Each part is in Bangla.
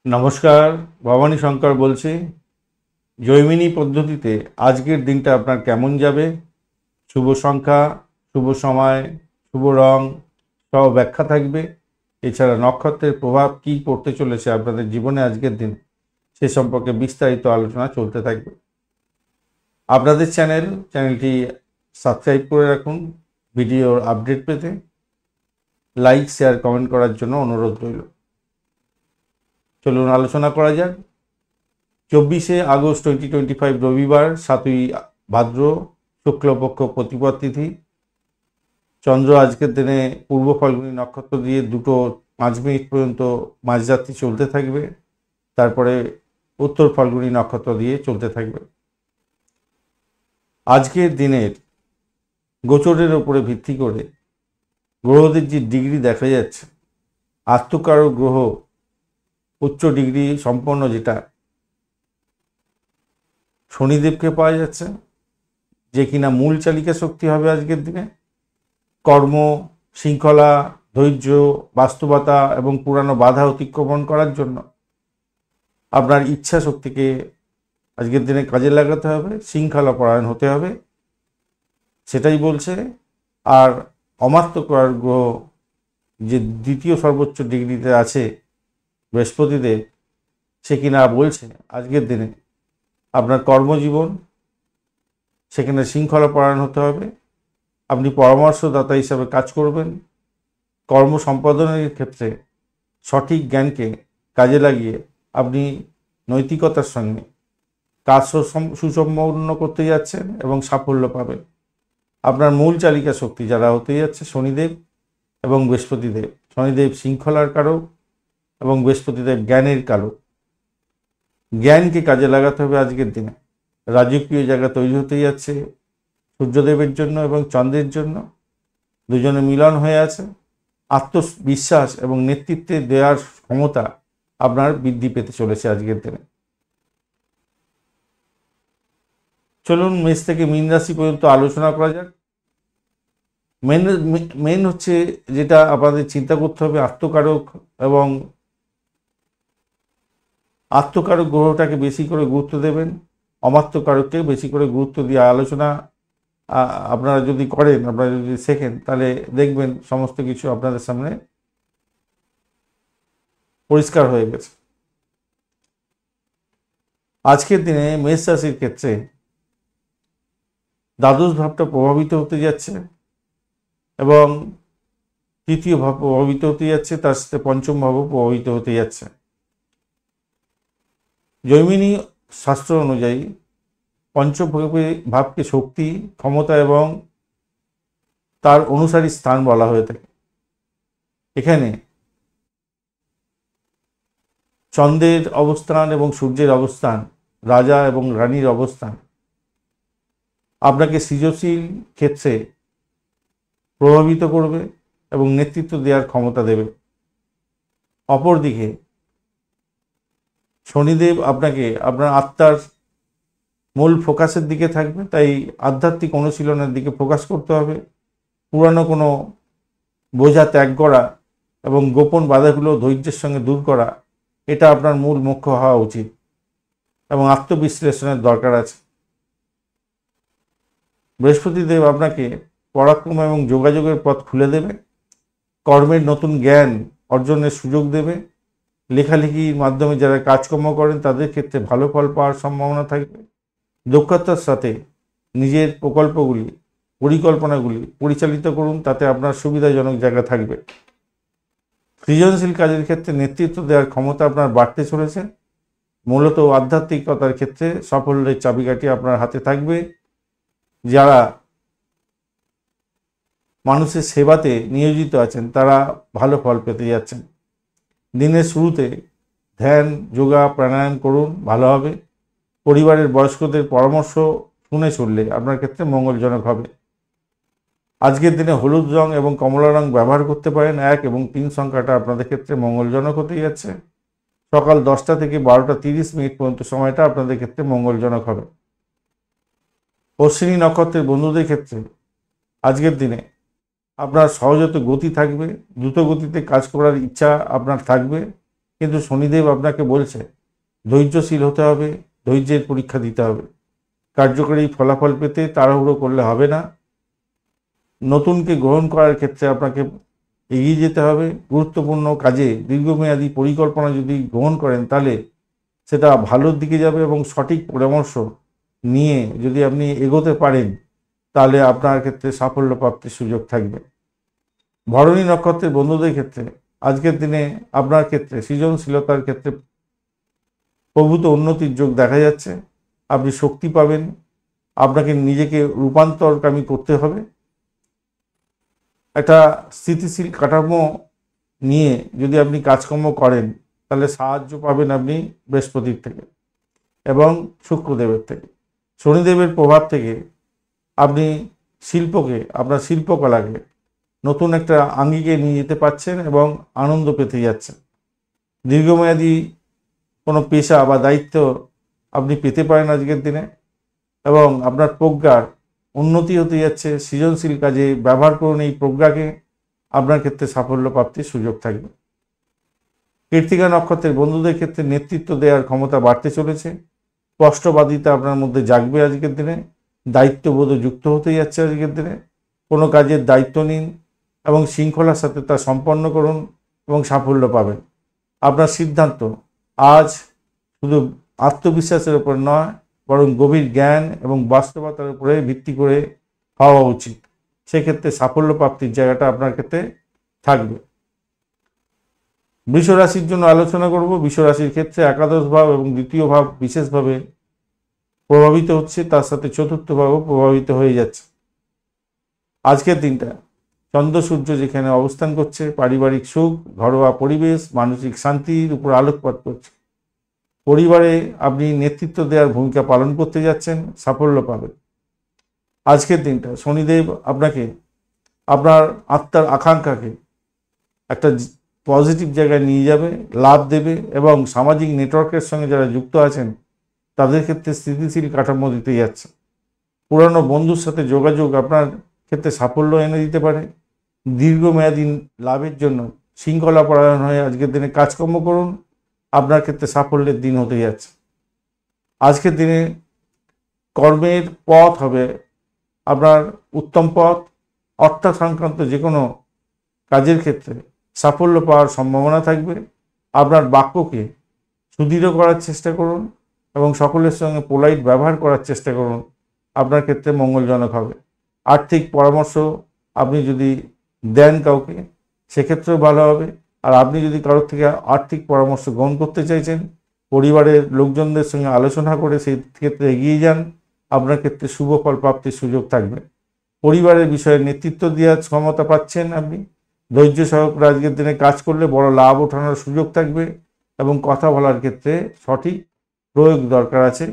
নমস্কার, ভবানী শঙ্কর বলছি। জৈমিনী পদ্ধতিতে আজকের দিনটা আপনার কেমন যাবে, শুভ সংখ্যা, শুভ সময়, শুভ রং সব ব্যাখ্যা থাকবে। এছাড়া নক্ষত্রের প্রভাব কী পড়তে চলেছে আপনাদের জীবনে আজকের দিন, সে সম্পর্কে বিস্তারিত আলোচনা চলতে থাকবে। আপনাদের চ্যানেলটি সাবস্ক্রাইব করে রাখুন ভিডিওর আপডেট পেতে। লাইক, শেয়ার, কমেন্ট করার জন্য অনুরোধ রইল। চলুন আলোচনা করা যাক। 24শে আগস্ট 2025 রবিবার, 7ই ভাদ্র, শুক্লপক্ষ, প্রতিপদ তিথি। চন্দ্র আজকের দিনে পূর্ব ফাল্গুনী নক্ষত্র দিয়ে 2:05 পর্যন্ত মাঝরাত্রি চলতে থাকবে, তারপরে উত্তর ফাল্গুনী নক্ষত্র দিয়ে চলতে থাকবে। আজকের দিনের গোচরের ওপরে ভিত্তি করে গ্রহদের যে ডিগ্রি দেখা যাচ্ছে, আত্মকারক গ্রহ উচ্চ ডিগ্রি সম্পন্ন যেটা শনিদেবকে পাওয়া যাচ্ছে, যে কিনা মূল চালিকা শক্তি হবে আজকের দিনে। কর্ম, শৃঙ্খলা, ধৈর্য, বাস্তবতা এবং পুরানো বাধা অতিক্রমণ করার জন্য আপনার ইচ্ছা শক্তিকে আজকের দিনে কাজে লাগাতে হবে, শৃঙ্খলা পরায়ণ হতে হবে, সেটাই বলছে। আর অমাত্যকর গ্রহ যে দ্বিতীয় সর্বোচ্চ ডিগ্রিতে আছে বৃহস্পতিদেব, সে কিনা বলছে আজকের দিনে আপনার কর্মজীবন, সেখানে শৃঙ্খলা পরায়ণ হতে হবে। আপনি পরামর্শদাতা হিসাবে কাজ করবেন। কর্ম সম্পাদনের ক্ষেত্রে সঠিক জ্ঞানকে কাজে লাগিয়ে আপনি নৈতিকতার সঙ্গে কাজ সুসম্পন্ন করতে যাচ্ছেন এবং সাফল্য পাবেন। আপনার মূল চালিকা শক্তি যারা হতে যাচ্ছে শনিদেব এবং বৃহস্পতিদেব। শনিদেব শৃঙ্খলার কারক এবং বৃহস্পতিদেব জ্ঞানের কারক। জ্ঞানকে কাজে লাগাতে হবে আজকের দিনে। রাজকীয় জায়গা তৈরি হতে যাচ্ছে সূর্যদেবের জন্য এবং চন্দ্রের জন্য, দুজনে মিলন হয়ে আছে। আত্মবিশ্বাস এবং নেতৃত্বে দেওয়ার ক্ষমতা আপনার বৃদ্ধি পেতে চলেছে আজকের দিনে। চলুন মেষ থেকে মীন রাশি পর্যন্ত আলোচনা করা যাক। মেন হচ্ছে যেটা আপনাদের চিন্তা করতে হবে, আত্মকারক এবং আত্মকারক গ্রহটাকে বেশি করে গুরুত্ব দেবেন, অমাত্যকারককে বেশি করে গুরুত্ব দিয়ে আলোচনা আপনারা যদি করেন, আপনারা যদি শেখেন, তাহলে দেখবেন সমস্ত কিছু আপনাদের সামনে পরিষ্কার হয়ে গেছে। আজকের দিনে মেষ রাশির ক্ষেত্রে দ্বাদশ ভাবটা প্রভাবিত হতে যাচ্ছে এবং তৃতীয় ভাব প্রভাবিত হতে যাচ্ছে, তার সাথে পঞ্চম ভাবও প্রভাবিত হতে যাচ্ছে। জৈমিনী শাস্ত্র অনুযায়ী পঞ্চম ভাবকে শক্তি, ক্ষমতা এবং তার অনুসারী স্থান বলা হয়ে থাকে। এখানে চন্দ্রের অবস্থান এবং সূর্যের অবস্থান, রাজা এবং রানীর অবস্থান আপনাকে সৃজনশীল ক্ষেত্রে প্রভাবিত করবে এবং নেতৃত্ব দেওয়ার ক্ষমতা দেবে। অপরদিকে শনিদেব আপনাকে আপনার আত্মার মূল ফোকাসের দিকে থাকবে, তাই আধ্যাত্মিক অনুশীলনের দিকে ফোকাস করতে হবে। পুরানো কোনো বোঝা ত্যাগ করা এবং গোপন বাধাগুলো ধৈর্যের সঙ্গে দূর করা, এটা আপনার মূল মুখ্য হওয়া উচিত এবং আত্মবিশ্লেষণের দরকার আছে। বৃহস্পতিদেব আপনাকে পরাক্রম এবং যোগাযোগের পথ খুলে দেবে, কর্মের নতুন জ্ঞান অর্জনের সুযোগ দেবে। লেখালেখির মাধ্যমে যারা কাজকর্ম করেন তাদের ক্ষেত্রে ভালো ফল পাওয়ার সম্ভাবনা থাকবে। দক্ষতার সাথে নিজের পরিকল্পনাগুলি পরিচালিত করুন, তাতে আপনার সুবিধাজনক জায়গা থাকবে। সৃজনশীল কাজের ক্ষেত্রে নেতৃত্ব দেওয়ার ক্ষমতা আপনার বাড়তে চলেছে। মূলত আধ্যাত্মিকতার ক্ষেত্রে সাফল্যের চাবিকাঠি আপনার হাতে থাকবে। যারা মানুষের সেবাতে নিয়োজিত আছেন তারা ভালো ফল পেতে যাচ্ছেন। দিনের শুরুতে ধ্যান, যোগা, প্রাণায়াম করুন, ভালো হবে। পরিবারের বয়স্কদের পরামর্শ শুনে চললে আপনার ক্ষেত্রে মঙ্গলজনক হবে। আজকের দিনে হলুদ রং এবং কমলা রং ব্যবহার করতে পারেন। 1 এবং 3 সংখ্যাটা আপনাদের ক্ষেত্রে মঙ্গলজনক হতে যাচ্ছে। সকাল 10টা থেকে 12:30 পর্যন্ত সময়টা আপনাদের ক্ষেত্রে মঙ্গলজনক হবে। অশ্বিনী নক্ষত্রের বন্ধুদের ক্ষেত্রে আজকের দিনে আপনার সহজাত গতি থাকবে, দ্রুত গতিতে কাজ করার ইচ্ছা আপনার থাকবে কিন্তু শনিদেব আপনাকে বলছে ধৈর্যশীল হতে হবে, ধৈর্যের পরীক্ষা দিতে হবে। কার্যকরী ফলাফল পেতে তাড়াহুড়ো করলে হবে না। নতুনকে গ্রহণ করার ক্ষেত্রে আপনাকে এগিয়ে যেতে হবে। গুরুত্বপূর্ণ কাজে দীর্ঘমেয়াদী পরিকল্পনা যদি গ্রহণ করেন তাহলে সেটা ভালোর দিকে যাবে এবং সঠিক পরামর্শ নিয়ে যদি আপনি এগোতে পারেন তাহলে আপনার ক্ষেত্রে সাফল্য প্রাপ্তির সুযোগ থাকবে। ভরণী নক্ষত্রের বন্ধুদের ক্ষেত্রে আজকের দিনে আপনার ক্ষেত্রে সৃজনশীলতার ক্ষেত্রে প্রভূত উন্নতির যোগ দেখা যাচ্ছে। আপনি শক্তি পাবেন, আপনাকে নিজেকে রূপান্তরকামী করতে হবে। একটা স্থিতিশীল কাঠামো নিয়ে যদি আপনি কাজকর্ম করেন তাহলে সাহায্য পাবেন আপনি বৃহস্পতির থেকে এবং শুক্রদেবের থেকে। শনিদেবের প্রভাব থেকে আপনি শিল্পকে, আপনার শিল্পকলাকে নতুন একটা আঙ্গিকে নিয়ে যেতে পারছেন এবং আনন্দ পেতে যাচ্ছেন। দীর্ঘমেয়াদী কোনো পেশা বা দায়িত্ব আপনি পেতে পারেন আজকের দিনে এবং আপনার প্রজ্ঞার উন্নতি হতে যাচ্ছে। সৃজনশীল কাজে ব্যবহার করুন এই প্রজ্ঞাকে, আপনার ক্ষেত্রে সাফল্য প্রাপ্তির সুযোগ থাকবে। কৃত্তিকা নক্ষত্রের বন্ধুদের ক্ষেত্রে নেতৃত্ব দেওয়ার ক্ষমতা বাড়তে চলেছে। স্পষ্টবাদিতা আপনার মধ্যে জাগবে আজকের দিনে। দায়িত্ববোধ যুক্ত হতে যাচ্ছে আজকের দিনে। কোনো কাজের দায়িত্ব নিন এবং শৃঙ্খলার সাথে তা সম্পন্ন করুন এবং সাফল্য পাবেন। আপনার সিদ্ধান্ত আজ শুধু আত্মবিশ্বাসের উপর নয় বরং গভীর জ্ঞান এবং বাস্তবতার উপরে ভিত্তি করে হওয়া উচিত। সেক্ষেত্রে সাফল্য প্রাপ্তির জায়গাটা আপনার ক্ষেত্রে থাকবে। বৃষ রাশির জন্য আলোচনা করব। বৃষ রাশির ক্ষেত্রে একাদশ ভাব এবং দ্বিতীয় ভাব বিশেষভাবে প্রভাবিত হচ্ছে, তার সাথে চতুর্থ ভাবও প্রভাবিত হয়ে যাচ্ছে। আজকের দিনটা চন্দ্র সূর্য যেখানে অবস্থান করছে, পারিবারিক সুখ, ঘরোয়া পরিবেশ, মানসিক শান্তির উপর আলোকপাত করছে। পরিবারে আপনি নেতৃত্ব দেওয়ার ভূমিকা পালন করতে যাচ্ছেন, সাফল্য পাবেন। আজকের দিনটা শনিদেব আপনাকে আপনার আত্মার আকাঙ্ক্ষাকে একটা পজিটিভ জায়গায় নিয়ে যাবে, লাভ দেবে এবং সামাজিক নেটওয়ার্কের সঙ্গে যারা যুক্ত আছেন তাদের ক্ষেত্রে স্থিতিশীল কাঠামো দিতে যাচ্ছে। পুরানো বন্ধুর সাথে যোগাযোগ আপনার ক্ষেত্রে সাফল্য এনে দিতে পারে। দীর্ঘমেয়াদী লাভের জন্য শৃঙ্খলা পরায়ণ হয়ে আজকের দিনে কাজকর্ম করুন, আপনার ক্ষেত্রে সাফল্যের দিন হতে যাচ্ছে। আজকের দিনে কর্মের পথ হবে আপনার উত্তম পথ। অর্থ সংক্রান্ত যে কোনো কাজের ক্ষেত্রে সাফল্য পাওয়ার সম্ভাবনা থাকবে। আপনার বাক্যকে সুদৃঢ় করার চেষ্টা করুন এবং সকলের সঙ্গে পোলাইট ব্যবহার করার চেষ্টা করুন, আপনার ক্ষেত্রে মঙ্গলজনক হবে। আর্থিক পরামর্শ আপনি যদি দেন কাউকে সেক্ষেত্রেও ভালো হবে। আর আপনি যদি কারোর থেকে আর্থিক পরামর্শ গ্রহণ করতে চাইছেন, পরিবারের লোকজনদের সঙ্গে আলোচনা করে সেই ক্ষেত্রে এগিয়ে যান, আপনার ক্ষেত্রে শুভ ফল প্রাপ্তির সুযোগ থাকবে। পরিবারের বিষয়ে নেতৃত্ব দেওয়ার ক্ষমতা পাচ্ছেন আপনি। ধৈর্য সহকারে আজকের দিনে কাজ করলে বড় লাভ ওঠানোর সুযোগ থাকবে এবং কথা বলার ক্ষেত্রে সঠিক প্রয়োগ দরকার আছে,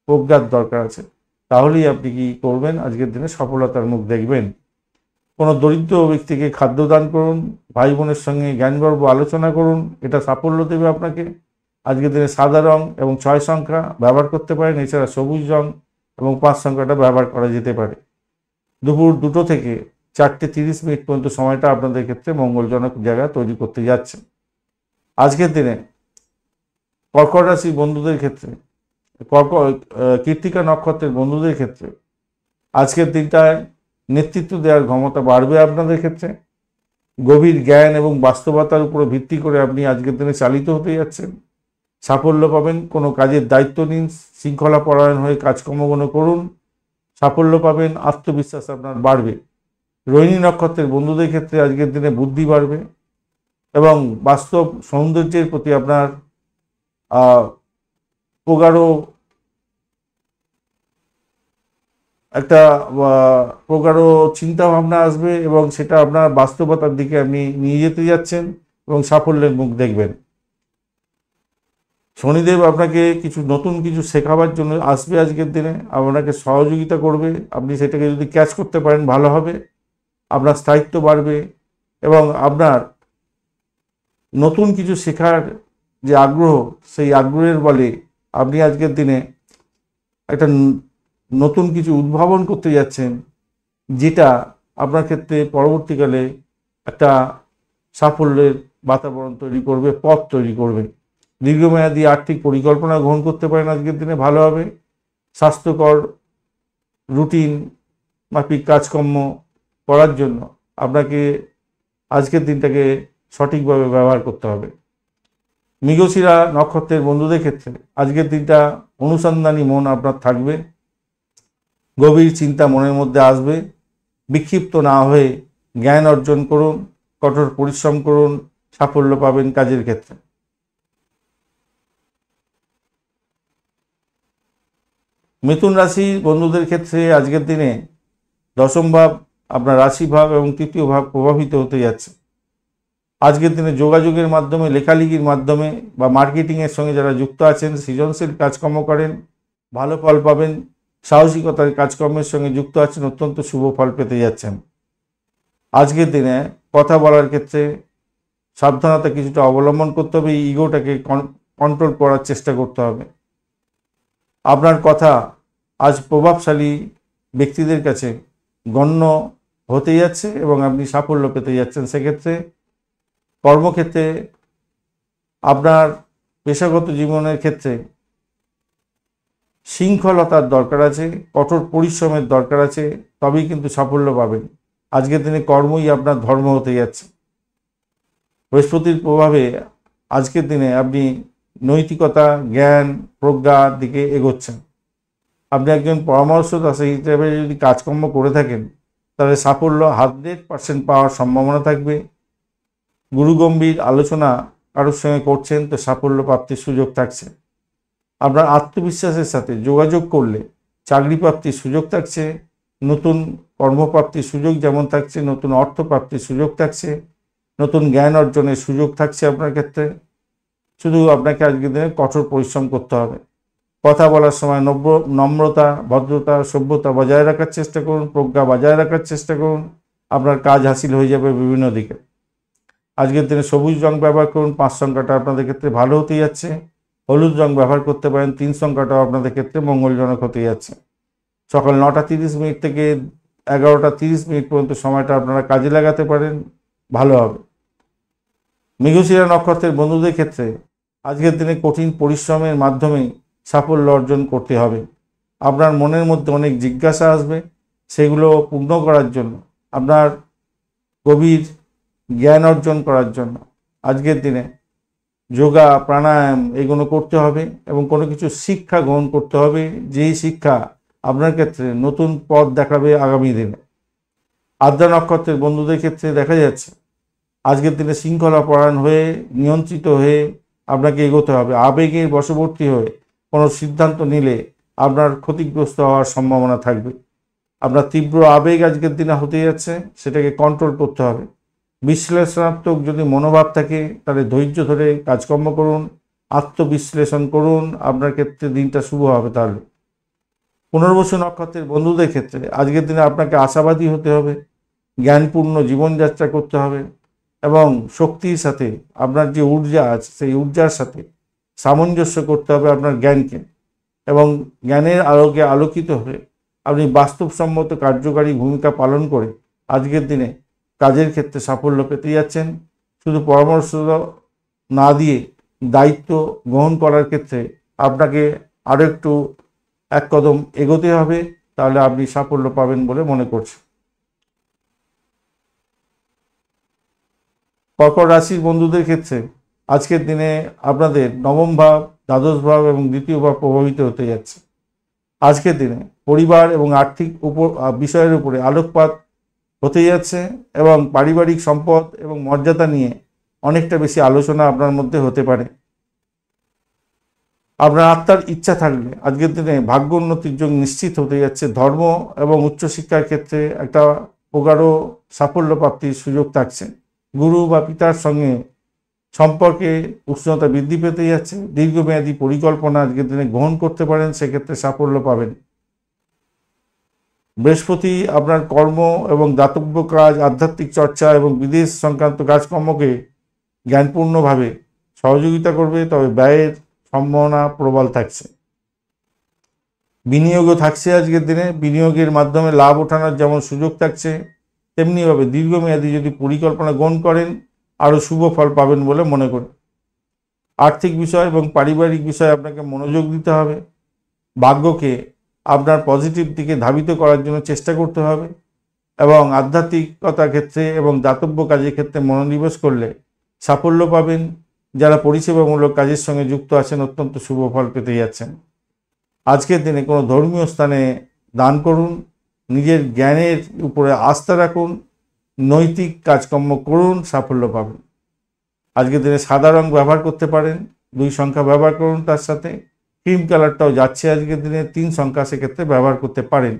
প্রজ্ঞার দরকার আছে। তাহলেই আপনি কি করবেন, আজকের দিনে সফলতার মুখ দেখবেন। কোনো দরিদ্র ব্যক্তিকে খাদ্য দান করুন, ভাই বোনের সঙ্গে জ্ঞানগর্ভ আলোচনা করুন, এটা সাফল্য দেবে আপনাকে। আজকের দিনে সাদা রং এবং 6 সংখ্যা ব্যবহার করতে পারেন। এছাড়া সবুজ রং এবং 5 সংখ্যাটা ব্যবহার করা যেতে পারে। দুপুর 2টো থেকে 4:30 পর্যন্ত সময়টা আপনাদের ক্ষেত্রে মঙ্গলজনক জায়গা তৈরি করতে যাচ্ছে। আজকের দিনে কর্কট রাশি বন্ধুদের ক্ষেত্রে, কৃত্তিকা নক্ষত্রের বন্ধুদের ক্ষেত্রে আজকের দিনটায় নেতৃত্ব দেওয়ার ক্ষমতা বাড়বে আপনাদের ক্ষেত্রে। গভীর জ্ঞান এবং বাস্তবতার উপর ভিত্তি করে আপনি আজকের দিনে চালিত হতে যাচ্ছেন, সাফল্য পাবেন। কোনো কাজের দায়িত্ব নিন, শৃঙ্খলা পরায়ণ হয়ে কাজকর্মগুলো করুন, সাফল্য পাবেন, আত্মবিশ্বাস আপনার বাড়বে। রোহিণী নক্ষত্রের বন্ধুদের ক্ষেত্রে আজকের দিনে বুদ্ধি বাড়বে এবং বাস্তব সৌন্দর্যের প্রতি আপনার প্রগাঢ় একটা প্রগাঢ় চিন্তা ভাবনা আসবে এবং সেটা আপনার বাস্তবতার দিকে আপনি নিয়ে যেতে যাচ্ছেন এবং সাফল্যের মুখ দেখবেন। শনিদেব আপনাকে নতুন কিছু শেখাবার জন্য আসবে আজকের দিনে, আপনাকে সহযোগিতা করবে। আপনি সেটাকে যদি ক্যাচ করতে পারেন ভালো হবে, আপনার স্থায়িত্ব বাড়বে এবং আপনার নতুন কিছু শেখার যে আগ্রহ, সেই আগ্রহের বলে আপনি আজকের দিনে একটা নতুন কিছু উদ্ভাবন করতে যাচ্ছেন, যেটা আপনার ক্ষেত্রে পরবর্তীকালে একটা সাফল্যের বাতাবরণ তৈরি করবে, পথ তৈরি করবে। দীর্ঘমেয়াদী আর্থিক পরিকল্পনা গ্রহণ করতে পারেন আজকের দিনে, ভালো হবে। স্বাস্থ্যকর রুটিন মাফিক কাজকর্ম করার জন্য আপনাকে আজকের দিনটাকে সঠিকভাবে ব্যবহার করতে হবে। মৃগশিরা নক্ষত্রের বন্ধুদের ক্ষেত্রে আজকের দিনটা অনুসন্ধানী মন আপনার থাকবে, গভীর চিন্তা মনের মধ্যে আসবে। বিক্ষিপ্ত না হয়ে জ্ঞান অর্জন করুন, কঠোর পরিশ্রম করুন, সাফল্য পাবেন কাজের ক্ষেত্রে। মিথুন রাশির বন্ধুদের ক্ষেত্রে আজকের দিনে দশম ভাব, আপনার রাশি ভাব এবং তৃতীয় ভাব প্রভাবিত হতে যাচ্ছে। আজকের দিনে যোগাযোগের মাধ্যমে, লেখালেখির মাধ্যমে বা মার্কেটিংয়ের সঙ্গে যারা যুক্ত আছেন, সৃজনশীল কাজকর্ম করেন, ভালো ফল পাবেন। সাহসিকতার কাজকর্মের সঙ্গে যুক্ত আছেন, অত্যন্ত শুভ ফল পেতে যাচ্ছেন। আজকের দিনে কথা বলার ক্ষেত্রে সাবধানতা কিছুটা অবলম্বন করতে হবে, এই ইগোটাকে কন্ট্রোল করার চেষ্টা করতে হবে। আপনার কথা আজ প্রভাবশালী ব্যক্তিদের কাছে গণ্য হতে যাচ্ছে এবং আপনি সাফল্য পেতে যাচ্ছেন। সেক্ষেত্রে কর্মক্ষেত্রে, আপনার পেশাগত জীবনের ক্ষেত্রে শৃঙ্খলতার দরকার আছে, কঠোর পরিশ্রমের দরকার আছে, তবেই কিন্তু সাফল্য পাবেন। আজকের দিনে কর্মই আপনার ধর্ম হতে যাচ্ছে। বৃহস্পতির প্রভাবে আজকের দিনে আপনি নৈতিকতা, জ্ঞান, প্রজ্ঞার দিকে এগোচ্ছেন। আপনি একজন পরামর্শদাতা হিসেবে যদি কাজকর্ম করে থাকেন, তাহলে সাফল্য 100% পাওয়ার সম্ভাবনা থাকবে। গুরুগম্ভীর আলোচনা কারোর সঙ্গে করছেন তো সাফল্য প্রাপ্তির সুযোগ থাকছে। আপনার আত্মবিশ্বাসের সাথে যোগাযোগ করলে চাকরি প্রাপ্তির সুযোগ থাকছে, নতুন কর্মপ্রাপ্তির সুযোগ যেমন থাকছে, নতুন অর্থ প্রাপ্তির সুযোগ থাকছে, নতুন জ্ঞান অর্জনের সুযোগ থাকছে আপনার ক্ষেত্রে। শুধু আপনাকে আজকের দিনে কঠোর পরিশ্রম করতে হবে। কথা বলার সময় নম্রতা, ভদ্রতা, সভ্যতা বজায় রাখার চেষ্টা করুন, প্রজ্ঞা বজায় রাখার চেষ্টা করুন। আপনার কাজ হাসিল হয়ে যাবে বিভিন্ন দিকে। আজকের দিনে সবুজ রং ব্যবহার করুন, 5 সংখ্যাটা আপনাদের ক্ষেত্রে ভালো হতে যাচ্ছে। হলুদ রং ব্যবহার করতে পারেন, 3 সংখ্যাটাও আপনাদের ক্ষেত্রে মঙ্গলজনক হতে যাচ্ছে। সকাল 9:30 থেকে 11:30 পর্যন্ত সময়টা আপনারা কাজে লাগাতে পারেন, ভালো হবে। মৃগশিরা নক্ষত্রের বন্ধুদের ক্ষেত্রে আজকের দিনে কঠিন পরিশ্রমের মাধ্যমে সাফল্য অর্জন করতে হবে। আপনার মনের মধ্যে অনেক জিজ্ঞাসা আসবে, সেগুলো পূর্ণ করার জন্য, আপনার গভীর জ্ঞান অর্জন করার জন্য আজকের দিনে যোগা, প্রাণায়াম এগুলো করতে হবে এবং কোনো কিছু শিক্ষা গ্রহণ করতে হবে, যেই শিক্ষা আপনার ক্ষেত্রে নতুন পথ দেখাবে আগামী দিনে। আদ্রা নক্ষত্রের বন্ধুদের ক্ষেত্রে দেখা যাচ্ছে আজকের দিনে শৃঙ্খলাপরায়ণ হয়ে, নিয়ন্ত্রিত হয়ে আপনাকে এগোতে হবে। আবেগের বশবর্তী হয়ে কোনো সিদ্ধান্ত নিলে আপনার ক্ষতিগ্রস্ত হওয়ার সম্ভাবনা থাকবে। আপনার তীব্র আবেগ আজকের দিনে হতে যাচ্ছে, সেটাকে কন্ট্রোল করতে হবে। বিশ্লেষণাত্মক যদি মনোভাব থাকে, তাহলে ধৈর্য ধরে কাজকর্ম করুন, আত্মবিশ্লেষণ করুন, আপনার ক্ষেত্রে দিনটা শুভ হবে। তাহলে পুনর্বসু নক্ষত্রের বন্ধুদের ক্ষেত্রে আজকের দিনে আপনাকে আশাবাদী হতে হবে, জ্ঞানপূর্ণ জীবনযাত্রা করতে হবে এবং শক্তির সাথে আপনার যে ঊর্জা আছে, সেই ঊর্জার সাথে সামঞ্জস্য করতে হবে আপনার জ্ঞানকে, এবং জ্ঞানের আলোকে আলোকিত হয়ে আপনি বাস্তবসম্মত কার্যকারী ভূমিকা পালন করে আজকের দিনে কাজের ক্ষেত্রে সাফল্য পেতে যাচ্ছেন। শুধু পরামর্শ না দিয়ে দায়িত্ব গ্রহণ করার ক্ষেত্রে আপনাকে আরও একটু এক কদম এগোতে হবে, তাহলে আপনি সাফল্য পাবেন বলে মনে করছি। কর্কট রাশির বন্ধুদের ক্ষেত্রে আজকের দিনে আপনাদের নবম ভাব, দ্বাদশ ভাব এবং দ্বিতীয় ভাব প্রভাবিত হতে যাচ্ছে। আজকের দিনে পরিবার এবং আর্থিক বিষয়ের উপরে আলোকপাত হতে যাচ্ছে এবং পারিবারিক সম্পদ এবং মর্যাদা নিয়ে অনেকটা বেশি আলোচনা আপনার মধ্যে হতে পারে। আপনার আত্মার ইচ্ছা থাকলে আজকের দিনে ভাগ্য উন্নতির যোগ নিশ্চিত হতে যাচ্ছে। ধর্ম এবং উচ্চশিক্ষার ক্ষেত্রে একটা প্রগাঢ় সাফল্য প্রাপ্তির সুযোগ থাকছে। গুরু বা পিতার সঙ্গে সম্পর্কে উষ্ণতা বৃদ্ধি পেতে যাচ্ছে। দীর্ঘমেয়াদী পরিকল্পনা আজকের দিনে গ্রহণ করতে পারেন, সেক্ষেত্রে সাফল্য পাবেন। বৃহস্পতি আপনার কর্ম এবং দাতব্য কাজ, আধ্যাত্মিক চর্চা এবং বিদেশ সংক্রান্ত কাজকর্মকে জ্ঞানপূর্ণভাবে সহযোগিতা করবে, তবে ব্যয়ের সম্ভাবনা প্রবল থাকছে। বিনিয়োগও থাকছে আজকের দিনে। বিনিয়োগের মাধ্যমে লাভ ওঠানোর যেমন সুযোগ থাকছে, তেমনিভাবে দীর্ঘমেয়াদী যদি পরিকল্পনা গ্রহণ করেন, আরও শুভ ফল পাবেন বলে মনে করি। আর্থিক বিষয় এবং পারিবারিক বিষয়ে আপনাকে মনোযোগ দিতে হবে। ভাগ্যকে আপনার পজিটিভ দিকে ধাবিত করার জন্য চেষ্টা করতে হবে এবং আধ্যাত্মিকতার ক্ষেত্রে এবং দাতব্য কাজের ক্ষেত্রে মনোনিবেশ করলে সাফল্য পাবেন। যারা পরিষেবামূলক কাজের সঙ্গে যুক্ত আছেন অত্যন্ত শুভ ফল পেতে যাচ্ছেন। আজকের দিনে কোনো ধর্মীয় স্থানে দান করুন, নিজের জ্ঞানের উপরে আস্থা রাখুন, নৈতিক কাজকর্ম করুন, সাফল্য পাবেন। আজকের দিনে সাদা রং ব্যবহার করতে পারেন, 2 সংখ্যা ব্যবহার করুন, তার সাথে ক্রিম কালারটাও যাচ্ছে আজকের দিনে, 3 সংখ্যা সেক্ষেত্রে ব্যবহার করতে পারেন।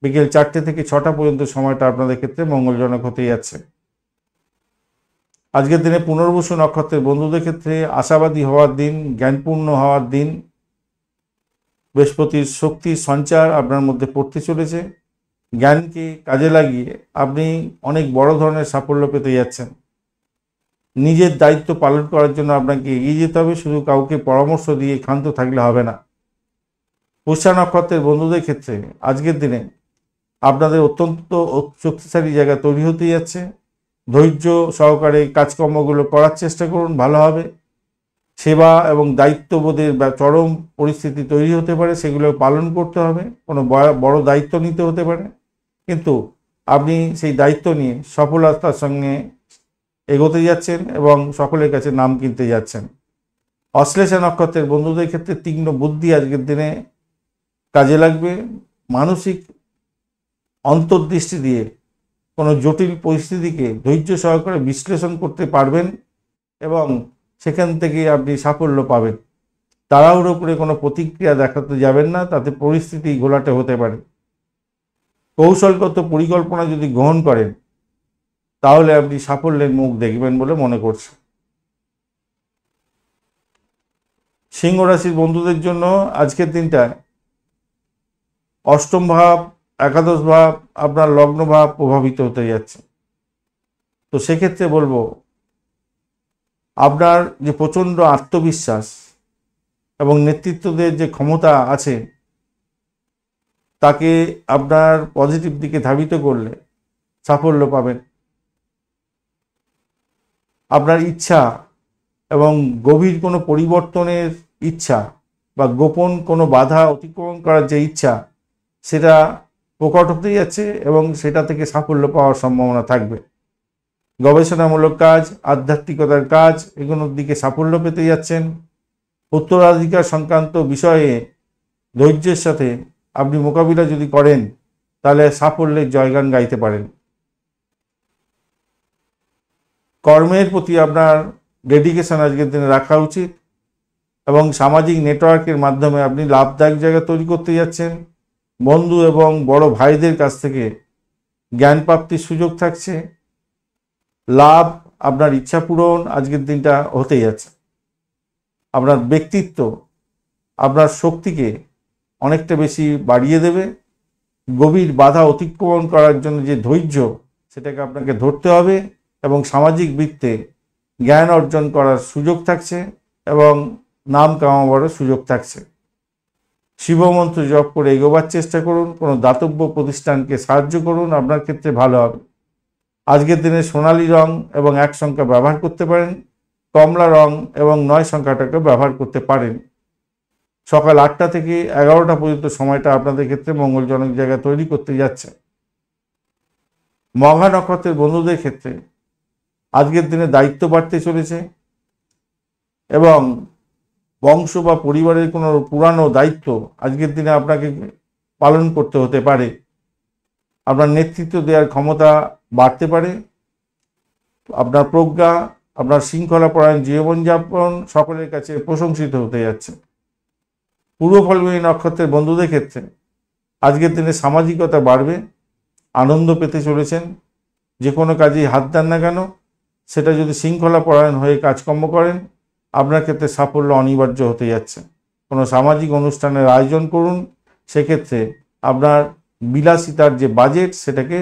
বিকেল 4টে থেকে 6টা পর্যন্ত সময়টা আপনাদের ক্ষেত্রে মঙ্গলজনক হতে যাচ্ছে। আজকের দিনে পুনর্বসু নক্ষত্রের বন্ধুদের ক্ষেত্রে আশাবাদী হওয়ার দিন, জ্ঞানপূর্ণ হওয়ার দিন। বৃহস্পতির শক্তির সঞ্চার আপনার মধ্যে পড়তে চলেছে। জ্ঞানকে কাজে লাগিয়ে আপনি অনেক বড় ধরনের সাফল্য পেতে যাচ্ছেন। নিজের দায়িত্ব পালন করার জন্য আপনাকে এগিয়ে যেতে হবে, শুধু কাউকে পরামর্শ দিয়ে ক্ষান্ত থাকলে হবে না। পুষ্যা নক্ষত্রের বন্ধুদের ক্ষেত্রে আজকের দিনে আপনাদের অত্যন্ত শক্তিশালী জায়গা তৈরি হতে যাচ্ছে। ধৈর্য সহকারে কাজকর্মগুলো করার চেষ্টা করুন, ভালো হবে। সেবা এবং দায়িত্ববোধের চরম পরিস্থিতি তৈরি হতে পারে, সেগুলো পালন করতে হবে। কোনো বড় দায়িত্ব নিতে হতে পারে, কিন্তু আপনি সেই দায়িত্ব নিয়ে সফলতার সঙ্গে এগোতে যাচ্ছেন এবং সকলের কাছে নাম কিনতে যাচ্ছেন। অশ্লেষা নক্ষত্রের বন্ধুদের ক্ষেত্রে তীক্ষ্ণ বুদ্ধি আজকের দিনে কাজে লাগবে। মানসিক অন্তর্দৃষ্টি দিয়ে কোনো জটিল পরিস্থিতিকে ধৈর্য সহকারে বিশ্লেষণ করতে পারবেন এবং সেখান থেকে আপনি সাফল্য পাবেন। তাড়াহুড়ো করে কোনো প্রতিক্রিয়া দেখাতে যাবেন না, তাতে পরিস্থিতি ঘোলাটে হতে পারে। কৌশলগত পরিকল্পনা যদি গ্রহণ করেন তাহলে আপনি সাফল্যের মুখ দেখবেন বলে মনে করছি। সিংহ রাশির বন্ধুদের জন্য আজকের দিনটায় অষ্টম ভাব, একাদশ ভাব, আপনার লগ্ন ভাব প্রভাবিত হতে যাচ্ছে। তো সেক্ষেত্রে বলবো, আপনার যে প্রচণ্ড আত্মবিশ্বাস এবং নেতৃত্বদের যে ক্ষমতা আছে তাকে আপনার পজিটিভ দিকে ধাবিত করলে সাফল্য পাবেন। আপনার ইচ্ছা এবং গভীর কোনো পরিবর্তনের ইচ্ছা বা গোপন কোনো বাধা অতিক্রমণ করার যে ইচ্ছা, সেটা প্রকট হতে যাচ্ছে এবং সেটা থেকে সাফল্য পাওয়ার সম্ভাবনা থাকবে। গবেষণামূলক কাজ, আধ্যাত্মিকতার কাজ, এগুলোর দিকে সাফল্য পেতে যাচ্ছেন। উত্তরাধিকার সংক্রান্ত বিষয়ে ধৈর্যের সাথে আপনি মোকাবিলা যদি করেন তাহলে সাফল্যের জয়গান গাইতে পারেন। কর্মের প্রতি আপনার ডেডিকেশন আজকের দিনে রাখা উচিত এবং সামাজিক নেটওয়ার্কের মাধ্যমে আপনি লাভদায়ক জায়গা তৈরি করতে যাচ্ছেন। বন্ধু এবং বড় ভাইদের কাছ থেকে জ্ঞান প্রাপ্তির সুযোগ থাকছে। লাভ, আপনার ইচ্ছা পূরণ আজকের দিনটা হতে যাচ্ছে। আপনার ব্যক্তিত্ব আপনার শক্তিকে অনেকটা বেশি বাড়িয়ে দেবে। গভীর বাধা অতিক্রমণ করার জন্য যে ধৈর্য, সেটাকে আপনাকে ধরতে হবে এবং সামাজিক বৃত্তে জ্ঞান অর্জন করার সুযোগ থাকছে এবং নাম কামাবারও সুযোগ থাকছে। শিবমন্ত্র জপ করে এগোবার চেষ্টা করুন। কোনো দাতব্য প্রতিষ্ঠানকে সাহায্য করুন, আপনার ক্ষেত্রে ভালো হবে। আজকের দিনে সোনালী রং এবং 1 সংখ্যা ব্যবহার করতে পারেন। কমলা রং এবং 9 সংখ্যাটাকে ব্যবহার করতে পারেন। সকাল 8টা থেকে 11টা পর্যন্ত সময়টা আপনাদের ক্ষেত্রে মঙ্গলজনক জায়গা তৈরি করতে যাচ্ছে। মঘা নক্ষত্রের বন্ধুদের ক্ষেত্রে আজকের দিনে দায়িত্ব বাড়তে চলেছে এবং বংশ বা পরিবারের কোনো পুরানো দায়িত্ব আজকের দিনে আপনাকে পালন করতে হতে পারে। আপনার নেতৃত্ব দেওয়ার ক্ষমতা বাড়তে পারে। আপনার প্রজ্ঞা, আপনার শৃঙ্খলাপরায়ণ জীবনযাপন সকলের কাছে প্রশংসিত হতে যাচ্ছে। পূর্ব ফাল্গুনী নক্ষত্রের বন্ধুদের ক্ষেত্রে আজকের দিনে সামাজিকতা বাড়বে, আনন্দ পেতে চলেছেন। যে কোনো কাজেই হাত দেন না কেন, সেটা যদি শৃঙ্খলাপরায়ণ হয়ে কাজকর্ম করেন আপনার ক্ষেত্রে সাফল্য অনিবার্য হতে যাচ্ছে। কোনো সামাজিক অনুষ্ঠানের আয়োজন করুন, সেক্ষেত্রে আপনার বিলাসিতার যে বাজেট সেটাকে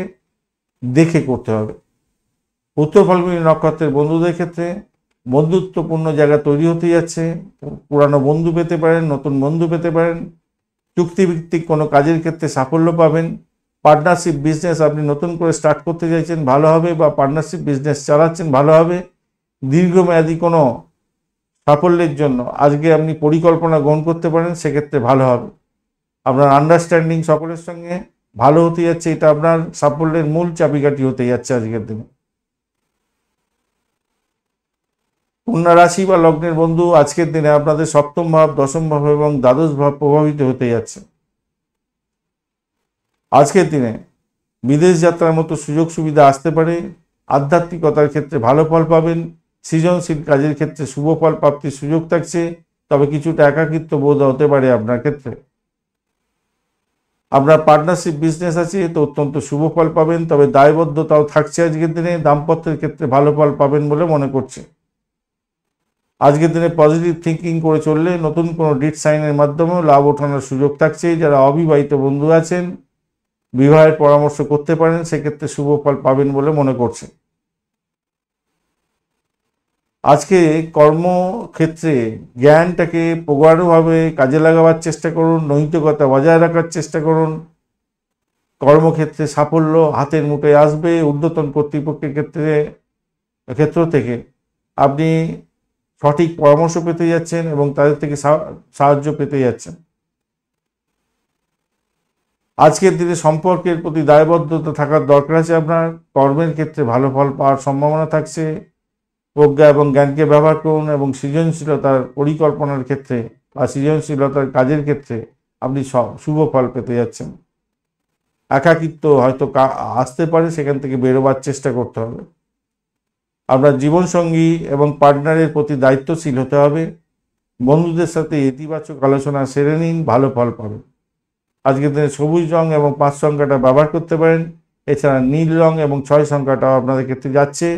দেখে করতে হবে। উত্তর ফাল্গুনী নক্ষত্রের বন্ধুদের ক্ষেত্রে বন্ধুত্বপূর্ণ জায়গা তৈরি হতে যাচ্ছে। পুরানো বন্ধু পেতে পারেন, নতুন বন্ধু পেতে পারেন। চুক্তিভিত্তিক কোনো কাজের ক্ষেত্রে সাফল্য পাবেন। পার্টনারশিপ বিজনেস আপনি নতুন করে স্টার্ট করতে চাইছেন, ভালো হবে, বা পার্টনারশিপ বিজনেস চালাচ্ছেন, ভালো হবে। দীর্ঘমেয়াদী কোনো সাফল্যের জন্য আজকে আপনি পরিকল্পনা গ্রহণ করতে পারেন, সেক্ষেত্রে ভালো হবে। আপনার আন্ডারস্ট্যান্ডিং সকলের সঙ্গে ভালো হতে যাচ্ছে, এটা আপনার সাফল্যের মূল চাবিকাঠি হতে যাচ্ছে আজকের দিনে। কন্যা রাশি বা লগ্নের বন্ধু, আজকের দিনে আপনাদের সপ্তম ভাব, দশম ভাব এবং দ্বাদশ ভাব প্রভাবিত হতে যাচ্ছে। আজকের দিনে বিদেশ যাত্রার মতো সুযোগ সুবিধা আসতে পারে। আধ্যাত্মিকতার ক্ষেত্রে ভালো ফল পাবেন। সৃজনশীল কাজের ক্ষেত্রে শুভ ফল প্রাপ্তির সুযোগ থাকছে, তবে কিছুটা একাকিত্ব বোধ হতে পারে আপনার ক্ষেত্রে। আপনার পার্টনারশিপ বিজনেস আছে তো অত্যন্ত শুভ ফল পাবেন, তবে দায়বদ্ধতাও থাকছে আজকের দিনে। দাম্পত্যের ক্ষেত্রে ভালো ফল পাবেন বলে মনে করছে। আজকের দিনে পজিটিভ থিঙ্কিং করে চললে নতুন কোনো ডিড সাইনের মাধ্যমেও লাভ ওঠানোর সুযোগ থাকছে। যারা অবিবাহিত বন্ধু আছেন, বিবাহের পরামর্শ করতে পারেন, সেক্ষেত্রে শুভ ফল পাবেন বলে মনে করছে। আজকে কর্মক্ষেত্রে জ্ঞানটাকে প্রগাঢ়ভাবে কাজে লাগাবার চেষ্টা করুন, নৈতিকতা বজায় রাখার চেষ্টা করুন। কর্মক্ষেত্রে সাফল্য হাতের মুঠোয় আসবে। ঊর্ধ্বতন কর্তৃপক্ষের ক্ষেত্র থেকে আপনি সঠিক পরামর্শ পেতে যাচ্ছেন এবং তাদের থেকে সাহায্য পেতে যাচ্ছেন। আজকের দিনে সম্পর্কের প্রতি দায়বদ্ধতা থাকার দরকার আছে আপনার। কর্মের ক্ষেত্রে ভালো ফল পাওয়ার সম্ভাবনা থাকছে। প্রজ্ঞা এবং জ্ঞানকে ব্যবহার করুন এবং সৃজনশীলতার পরিকল্পনার ক্ষেত্রে বা সৃজনশীলতার কাজের ক্ষেত্রে আপনি শুভ ফল পেতে যাচ্ছেন। একাকিত্ব হয়তো আসতে পারে, সেখান থেকে বেরোবার চেষ্টা করতে হবে। আপনার জীবনসঙ্গী এবং পার্টনারের প্রতি দায়িত্বশীল হতে হবে। বন্ধুদের সাথে ইতিবাচক আলোচনা সেরে নিন, ভালো ফল পাবেন। আজকের দিনে সবুজ রং এবং 5 সংখ্যাটা ব্যবহার করতে পারেন। এছাড়া নীল রং এবং 6 সংখ্যাটাও আপনাদের ক্ষেত্রে যাচ্ছে।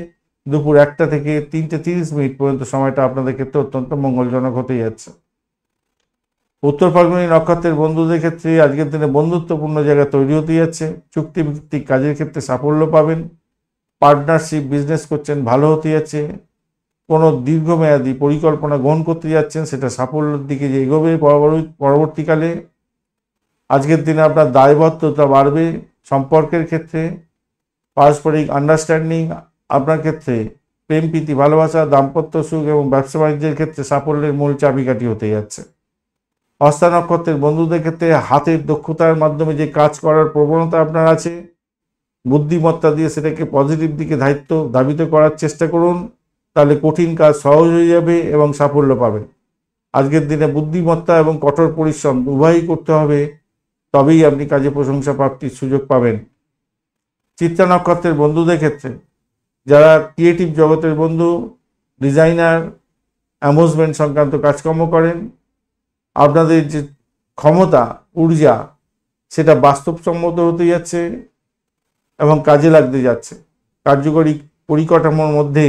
দুপুর 1টা থেকে 3:30 পর্যন্ত সময়টা আপনাদের ক্ষেত্রে অত্যন্ত মঙ্গলজনক হতে যাচ্ছে। উত্তর ফাল্গুনী নক্ষত্রের বন্ধুদের ক্ষেত্রে আজকের দিনে বন্ধুত্বপূর্ণ জায়গা তৈরি হতে যাচ্ছে। চুক্তিভিত্তিক কাজের ক্ষেত্রে সাফল্য পাবেন। পার্টনারশিপ বিজনেস করছেন, ভালো হতে যাচ্ছে। কোনো দীর্ঘমেয়াদী পরিকল্পনা গ্রহণ করতে যাচ্ছেন, সেটা সাফল্যের দিকে যে এগোবে পরবর্তীকালে। আজকের দিনে আপনার দায়বদ্ধতা বাড়বে। সম্পর্কের ক্ষেত্রে পারস্পরিক আন্ডারস্ট্যান্ডিং আপনার ক্ষেত্রে প্রেম প্রীতি ভালোবাসা, দাম্পত্য সুখ এবং ব্যবসা বাণিজ্যের ক্ষেত্রে সাফল্যের মূল চাবিকাঠি হতে যাচ্ছে। হস্তা নক্ষত্রের বন্ধুদের ক্ষেত্রে হাতের দক্ষতার মাধ্যমে যে কাজ করার প্রবণতা আপনার আছে, বুদ্ধিমত্তা দিয়ে সেটাকে পজিটিভ দিকে ধাবিত করার চেষ্টা করুন, তাহলে কঠিন কাজ সহজ হয়ে যাবে এবং সাফল্য পাবেন। আজকের দিনে বুদ্ধিমত্তা এবং কঠোর পরিশ্রম উভয়ই করতে হবে, তবেই আপনি কাজে প্রশংসা প্রাপ্তির সুযোগ পাবেন। চিত্রা নক্ষত্রের বন্ধুদের ক্ষেত্রে যারা ক্রিয়েটিভ জগতের বন্ধু, ডিজাইনার, অ্যামুজমেন্ট সংক্রান্ত কাজকর্ম করেন, আপনাদের যে ক্ষমতা, ঊর্জা, সেটা বাস্তবসম্মত হতে যাচ্ছে এবং কাজে লাগতে যাচ্ছে। কার্যকরী পরিকাঠামোর মধ্যে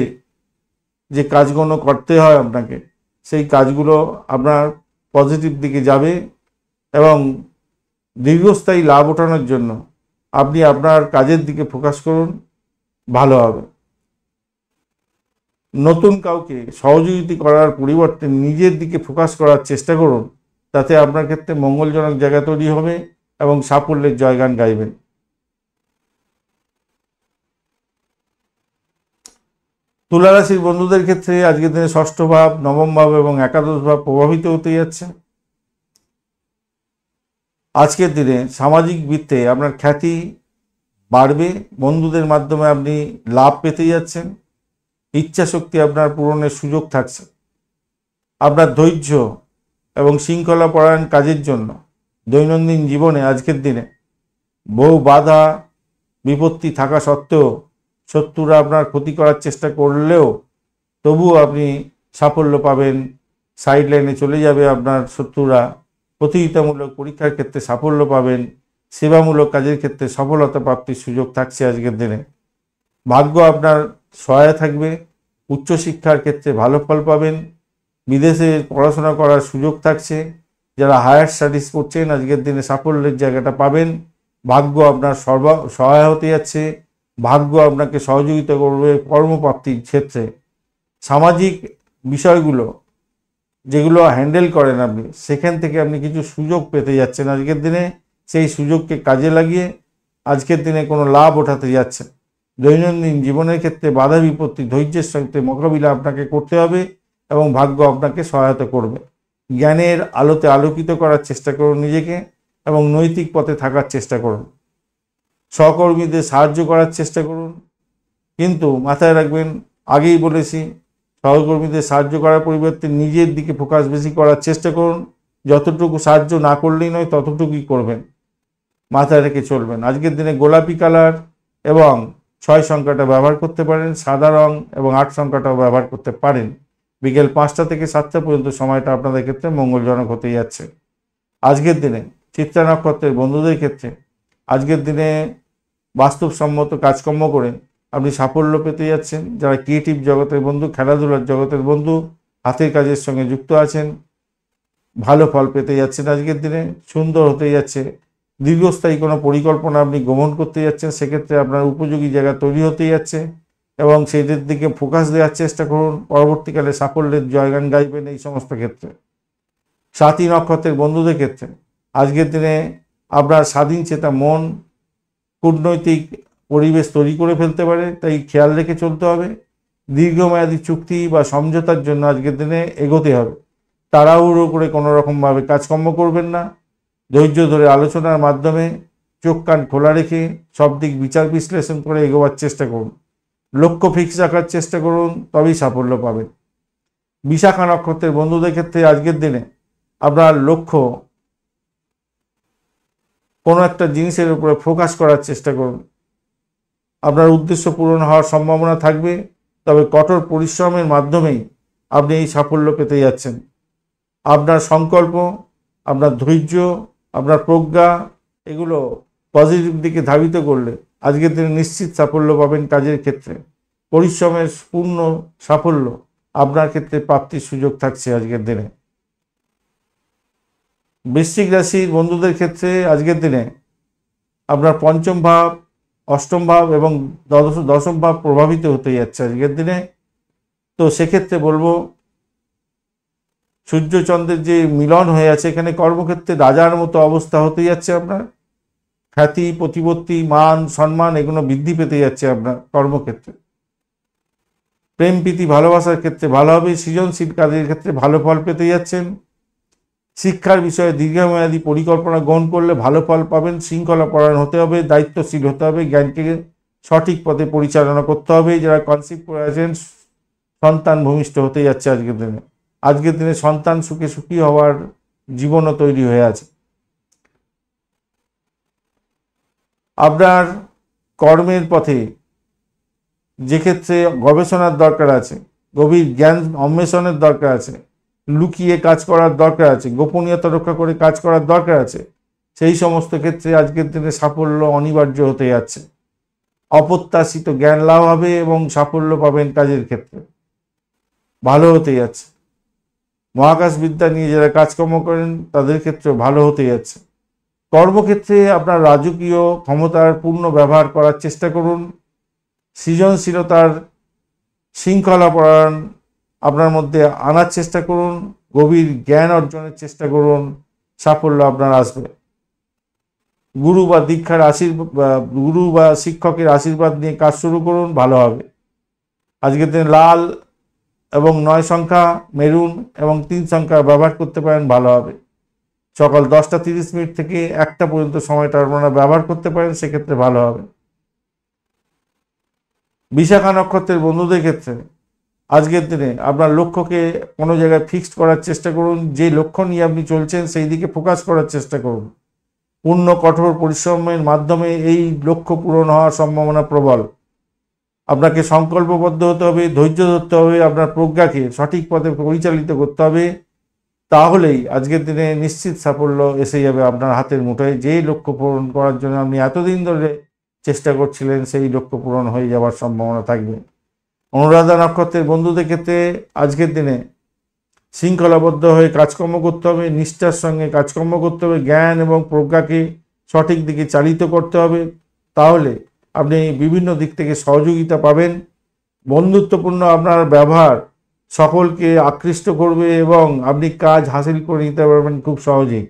যে কাজগুলো করতে হয় আপনাকে, সেই কাজগুলো আপনার পজিটিভ দিকে যাবে এবং দীর্ঘস্থায়ী লাভ ওঠানোর জন্য আপনি আপনার কাজের দিকে ফোকাস করুন, ভালো হবে। নতুন কাউকে সহযোগিতা করার পরিবর্তে নিজের দিকে ফোকাস করার চেষ্টা করুন, তাতে আপনার ক্ষেত্রে মঙ্গলজনক জায়গা তৈরি হবে এবং সাফল্যের জয়গান গাইবেন। তুলা রাশির বন্ধুদের ক্ষেত্রে আজকের দিনে ষষ্ঠ ভাব, নবম ভাব এবং একাদশ ভাব প্রভাবিত হতে যাচ্ছে। আজকের দিনে সামাজিক বৃত্তে আপনার খ্যাতি বাড়বে। বন্ধুদের মাধ্যমে আপনি লাভ পেতে যাচ্ছেন। ইচ্ছা শক্তি আপনার পূরণের সুযোগ থাকছে। আপনার ধৈর্য এবং শৃঙ্খলা পরায়ণ কাজের জন্য দৈনন্দিন জীবনে আজকের দিনে বহু বাধা বিপত্তি থাকা সত্ত্বেও শত্রুরা আপনার ক্ষতি করার চেষ্টা করলেও তবুও আপনি সাফল্য পাবেন। সাইড লাইনে চলে যাবে আপনার শত্রুরা। প্রতিযোগিতামূলক পরীক্ষার ক্ষেত্রে সাফল্য পাবেন। সেবামূলক কাজের ক্ষেত্রে সফলতা প্রাপ্তির সুযোগ থাকছে আজকের দিনে। ভাগ্য আপনার সহায় থাকবে। উচ্চশিক্ষার ক্ষেত্রে ভালো ফল পাবেন। বিদেশে পড়াশোনা করার সুযোগ থাকছে। যারা হায়ার স্টাডিজ করছেন আজকের দিনে সাফল্যের জায়গাটা পাবেন। ভাগ্য আপনার সহায় হতে যাচ্ছে। ভাগ্য আপনাকে সহযোগিতা করবে কর্মপ্রাপ্তির ক্ষেত্রে। সামাজিক বিষয়গুলো যেগুলো হ্যান্ডেল করেন আপনি, সেখান থেকে আপনি কিছু সুযোগ পেতে যাচ্ছেন আজকের দিনে। সেই সুযোগকে কাজে লাগিয়ে আজকের দিনে কোনো লাভ ওঠাতে যাচ্ছেন। দৈনন্দিন জীবনের ক্ষেত্রে বাধা বিপত্তি ধৈর্যের সঙ্গে মোকাবিলা আপনাকে করতে হবে এবং ভাগ্য আপনাকে সহায়তা করবে। জ্ঞানের আলোতে আলোকিত করার চেষ্টা করুন নিজেকে এবং নৈতিক পথে থাকার চেষ্টা করুন। সহকর্মীদের সাহায্য করার চেষ্টা করুন, কিন্তু মাথায় রাখবেন, আগেই বলেছি, সহকর্মীদের সাহায্য করার পরিবর্তে নিজের দিকে ফোকাস বেশি করার চেষ্টা করুন। যতটুকু সাহায্য না করলেই নয়, ততটুকুই করবেন, মাথায় রেখে চলবেন। আজকের দিনে গোলাপি কালার এবং 6 সংখ্যাটা ব্যবহার করতে পারেন, সাদা রং এবং 8 সংখ্যাটাও ব্যবহার করতে পারেন। বিকেল 5টা থেকে 7টা পর্যন্ত সময়টা আপনাদের ক্ষেত্রে মঙ্গলজনক হতে যাচ্ছে। আজকের দিনে চিত্রা নক্ষত্রের বন্ধুদের ক্ষেত্রে আজকের দিনে বাস্তবসম্মত কাজকর্ম করে আপনি সাফল্য পেতে যাচ্ছেন। যারা ক্রিয়েটিভ জগতের বন্ধু, খেলাধুলার জগতের বন্ধু, হাতের কাজের সঙ্গে যুক্ত আছেন, ভালো ফল পেতে যাচ্ছেন। আজকের দিনে সুন্দর হতে যাচ্ছে। দীর্ঘস্থায়ী কোনো পরিকল্পনা আপনি গ্রহণ করতে যাচ্ছেন, সেক্ষেত্রে আপনার উপযোগী জায়গা তৈরি হতে যাচ্ছে এবং সেইদের দিকে ফোকাস দেওয়ার চেষ্টা করুন। পরবর্তীকালে সাফল্যের জয়গান গাইবেন এই সমস্ত ক্ষেত্রে। সাথী নক্ষত্রের বন্ধুদের ক্ষেত্রে আজকের দিনে আপনার স্বাধীন চেতা মন কূটনৈতিক পরিবেশ তৈরি করে ফেলতে পারে, তাই খেয়াল রেখে চলতে হবে। দীর্ঘমেয়াদী চুক্তি বা সমঝোতার জন্য আজকের দিনে এগোতে হবে। তাড়াহুড়ো করে কোনো রকমভাবে কাজকর্ম করবেন না। ধৈর্য ধরে আলোচনার মাধ্যমে চোখ কান খোলা রেখে সব দিক বিচার বিশ্লেষণ করে এগোবার চেষ্টা করুন। লক্ষ্য ফিক্স রাখার চেষ্টা করুন, তবেই সাফল্য পাবেন। বিশাখা নক্ষত্রের বন্ধুদের ক্ষেত্রে আজকের দিনে আপনার লক্ষ্য কোনো একটা জিনিসের উপরে ফোকাস করার চেষ্টা করুন। আপনার উদ্দেশ্য পূরণ হওয়ার সম্ভাবনা থাকবে, তবে কঠোর পরিশ্রমের মাধ্যমেই আপনি এই সাফল্য পেতে যাচ্ছেন। আপনার সংকল্প, আপনার ধৈর্য, আপনার প্রজ্ঞা, এগুলো পজিটিভ দিকে ধাবিত করলে আজকের দিনে নিশ্চিত সাফল্য পাবেন কাজের ক্ষেত্রে। পরিশ্রমের পূর্ণ সাফল্য আপনার ক্ষেত্রে প্রাপ্তির সুযোগ থাকছে আজকের দিনে। বৃশ্চিক রাশির বন্ধুদের ক্ষেত্রে আজকের দিনে আপনার পঞ্চম ভাব, অষ্টম ভাব এবং দশম ভাব প্রভাবিত হতে যাচ্ছে আজকের দিনে। তো সেক্ষেত্রে বলবো, সূর্যচন্দ্রের যে মিলন হয়ে আছে, এখানে কর্মক্ষেত্রে রাজার মতো অবস্থা হতে যাচ্ছে। আপনার খ্যাতি, প্রতিপত্তি, মান সম্মান এগুলো বৃদ্ধি পেতে যাচ্ছে আপনার কর্মক্ষেত্রে। প্রেম প্রীতি ভালোবাসার ক্ষেত্রে ভালো হবে। সৃজনশীল কাজের ক্ষেত্রে ভালো ফল পেতে যাচ্ছেন। শিক্ষার বিষয়ে দীর্ঘমেয়াদী পরিকল্পনা গ্রহণ করলে ভালো ফল পাবেন। শৃঙ্খলাপরায়ণ হতে হবে, দায়িত্বশীল হতে হবে, জ্ঞানকে সঠিক পথে পরিচালনা করতে হবে। যারা কনসিভ করে আছেন, সন্তান ভূমিষ্ঠ হতে যাচ্ছে আজকের দিনে। আজকের দিনে সন্তান সুখে সুখী হওয়ার জীবনও তৈরি হয়ে আছে। আপনার কর্মের পথে যে ক্ষেত্রে গবেষণার দরকার আছে, গভীর জ্ঞান অন্বেষণের দরকার আছে, লুকিয়ে কাজ করার দরকার আছে, গোপনীয়তা রক্ষা করে কাজ করার দরকার আছে, সেই সমস্ত ক্ষেত্রে আজকের দিনে সাফল্য অনিবার্য হতে যাচ্ছে। অপ্রত্যাশিত জ্ঞান লাভ হবে এবং সাফল্য পাবেন কাজের ক্ষেত্রে, ভালো হতে যাচ্ছে। মহাকাশ বিদ্যা নিয়ে যারা কাজকর্ম করেন তাদের ক্ষেত্রে ভালো হতে যাচ্ছে। কর্মক্ষেত্রে আপনার রাজকীয় ক্ষমতার পূর্ণ ব্যবহার করার চেষ্টা করুন। সৃজনশীলতার শৃঙ্খলাপরায়ণ আপনার মধ্যে আনার চেষ্টা করুন। গভীর জ্ঞান অর্জনের চেষ্টা করুন, সাফল্য আপনার আসবে। গুরু বা দীক্ষার গুরু বা শিক্ষকের আশীর্বাদ নিয়ে কাজ শুরু করুন, ভালো হবে। আজকের দিন লাল এবং 9 সংখ্যা, মেরুন এবং 3 সংখ্যা ব্যবহার করতে পারেন, ভালো হবে। সকাল 10টা 30 থেকে 1টা পর্যন্ত সময়টা আপনারা ব্যবহার করতে পারেন, সেক্ষেত্রে ভালো হবে। বিশাখা নক্ষত্রের বন্ধুদের ক্ষেত্রে আজকের দিনে আপনার লক্ষ্যকে কোনো জায়গায় ফিক্সড করার চেষ্টা করুন। যে লক্ষ্য নিয়ে আপনি চলছেন সেই দিকে ফোকাস করার চেষ্টা করুন। পূর্ণ কঠোর পরিশ্রমের মাধ্যমে এই লক্ষ্য পূরণ হওয়ার সম্ভাবনা প্রবল। আপনাকে সংকল্পবদ্ধ হতে হবে, ধৈর্য ধরতে হবে, আপনার প্রজ্ঞাকে সঠিক পথে পরিচালিত করতে হবে। তাহলেই আজকের দিনে নিশ্চিত সাফল্য এসে যাবে আপনার হাতের মুঠোয়। যেই লক্ষ্য পূরণ করার জন্য আপনি এতদিন ধরে চেষ্টা করছিলেন, সেই লক্ষ্য পূরণ হয়ে যাওয়ার সম্ভাবনা থাকবে। অনুরাধা নক্ষত্রের বন্ধুদের ক্ষেত্রে আজকের দিনে শৃঙ্খলাবদ্ধ হয়ে কাজকর্ম করতে হবে, নিষ্ঠার সঙ্গে কাজকর্ম করতে হবে, জ্ঞান এবং প্রজ্ঞাকে সঠিক দিকে চালিত করতে হবে। তাহলে আপনি বিভিন্ন দিক থেকে সহযোগিতা পাবেন। বন্ধুত্বপূর্ণ আপনার ব্যবহার সকলকে আকৃষ্ট করবে এবং আপনি কাজ হাসিল করে নিতে পারবেন খুব সহজেই।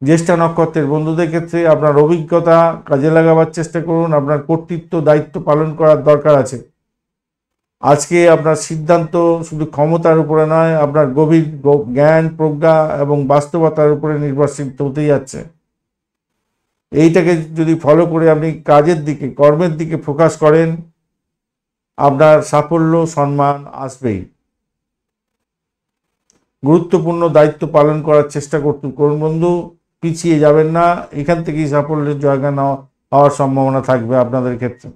জ্যেষ্ঠা নক্ষত্রের বন্ধুদের ক্ষেত্রে আপনার অভিজ্ঞতা কাজে লাগাবার চেষ্টা করুন। আপনার কর্তৃত্ব দায়িত্ব পালন করার দরকার আছে। আজকে আপনার সিদ্ধান্ত শুধু ক্ষমতার উপরে নয়, আপনার গভীর জ্ঞান, প্রজ্ঞা এবং বাস্তবতার উপরে নির্ভরশীল হতে যাচ্ছে। এইটাকে যদি ফলো করে আপনি কাজের দিকে, কর্মের দিকে ফোকাস করেন, আপনার সাফল্য সম্মান আসবেই। গুরুত্বপূর্ণ দায়িত্ব পালন করার চেষ্টা করুন বন্ধু, পিছিয়ে যাবেন না। এখান থেকেই সাফল্যের জায়গা হওয়ার সম্ভাবনা থাকবে আপনাদের ক্ষেত্রে।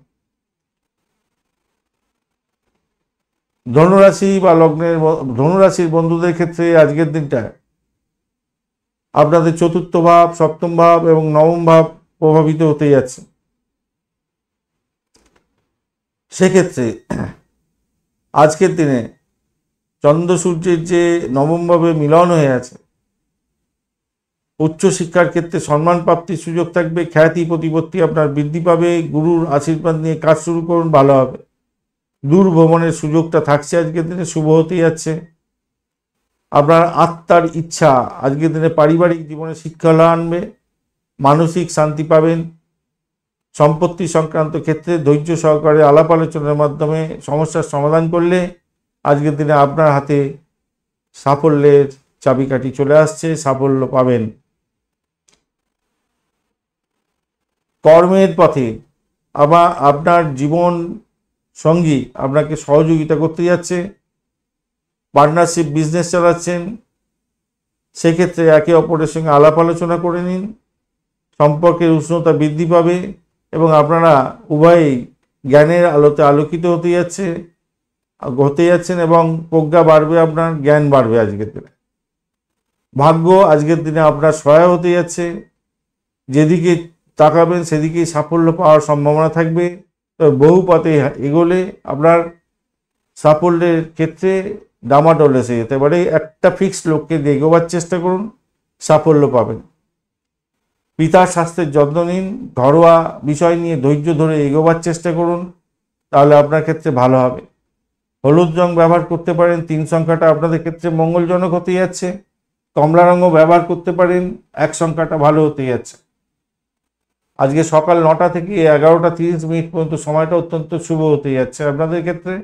ধনুরাশি বা লগ্নের ধনুরাশির বন্ধুদের ক্ষেত্রে আজকের দিনটা আপনাদের চতুর্থ ভাব, সপ্তম ভাব এবং নবম ভাব প্রভাবিত হতে যাচ্ছে। সেক্ষেত্রে আজকের দিনে চন্দ্র সূর্যের যে নবম ভাবে মিলন হয়ে আছে, উচ্চশিক্ষার ক্ষেত্রে সম্মান প্রাপ্তির সুযোগ থাকবে। খ্যাতি প্রতিপত্তি আপনার বৃদ্ধি পাবে। গুরুর আশীর্বাদ নিয়ে কাজ শুরু করুন, ভালো হবে। দূর ভ্রমণের সুযোগটা থাকছে আজকের দিনে, শুভ হতে যাচ্ছে। আপনার আত্মার ইচ্ছা আজকের দিনে পারিবারিক জীবনে শিক্ষা আনবে, মানসিক শান্তি পাবেন। সম্পত্তি সংক্রান্ত ক্ষেত্রে ধৈর্য সহকারে আলাপ আলোচনার মাধ্যমে সমস্যার সমাধান করলে আজকের দিনে আপনার হাতে সাফল্যের চাবিকাঠি চলে আসছে, সাফল্য পাবেন। কর্মের পথে আপনার জীবন সঙ্গী আপনাকে সহযোগিতা করতে যাচ্ছে। পার্টনারশিপ বিজনেস চালাচ্ছেন, সেক্ষেত্রে একে অপরের সঙ্গে আলাপ আলোচনা করে নিন। সম্পর্কের উষ্ণতা বৃদ্ধি পাবে এবং আপনারা উভয়ই জ্ঞানের আলোতে আলোকিত হতে যাচ্ছেন এবং প্রজ্ঞা বাড়বে, আপনার জ্ঞান বাড়বে আজকের দিনে। ভাগ্য আজকের দিনে আপনার সহায় হতে যাচ্ছে। যেদিকে তাকাবেন সেদিকেই সাফল্য পাওয়ার সম্ভাবনা থাকবে। তবে বহু পথে এগোলে আপনার সাফল্যের ক্ষেত্রে ডামাডোল এসে যেতে পারে। একটা ফিক্সড লক্ষ্যে দিয়ে এগোবার চেষ্টা করুন, সাফল্য পাবেন। পিতার স্বাস্থ্যের যত্ন নিন। ঘরোয়া বিষয় নিয়ে ধৈর্য ধরে এগোবার চেষ্টা করুন, তাহলে আপনার ক্ষেত্রে ভালো হবে। হলুদ রং ব্যবহার করতে পারেন। 3 সংখ্যাটা আপনাদের ক্ষেত্রে মঙ্গলজনক হতে যাচ্ছে। কমলা রঙও ব্যবহার করতে পারেন। 1 সংখ্যাটা ভালো হতে যাচ্ছে। আজকে সকাল 9টা থেকে 11টা 30 পর্যন্ত সময়টা অত্যন্ত শুভ হতে যাচ্ছে আপনাদের ক্ষেত্রে।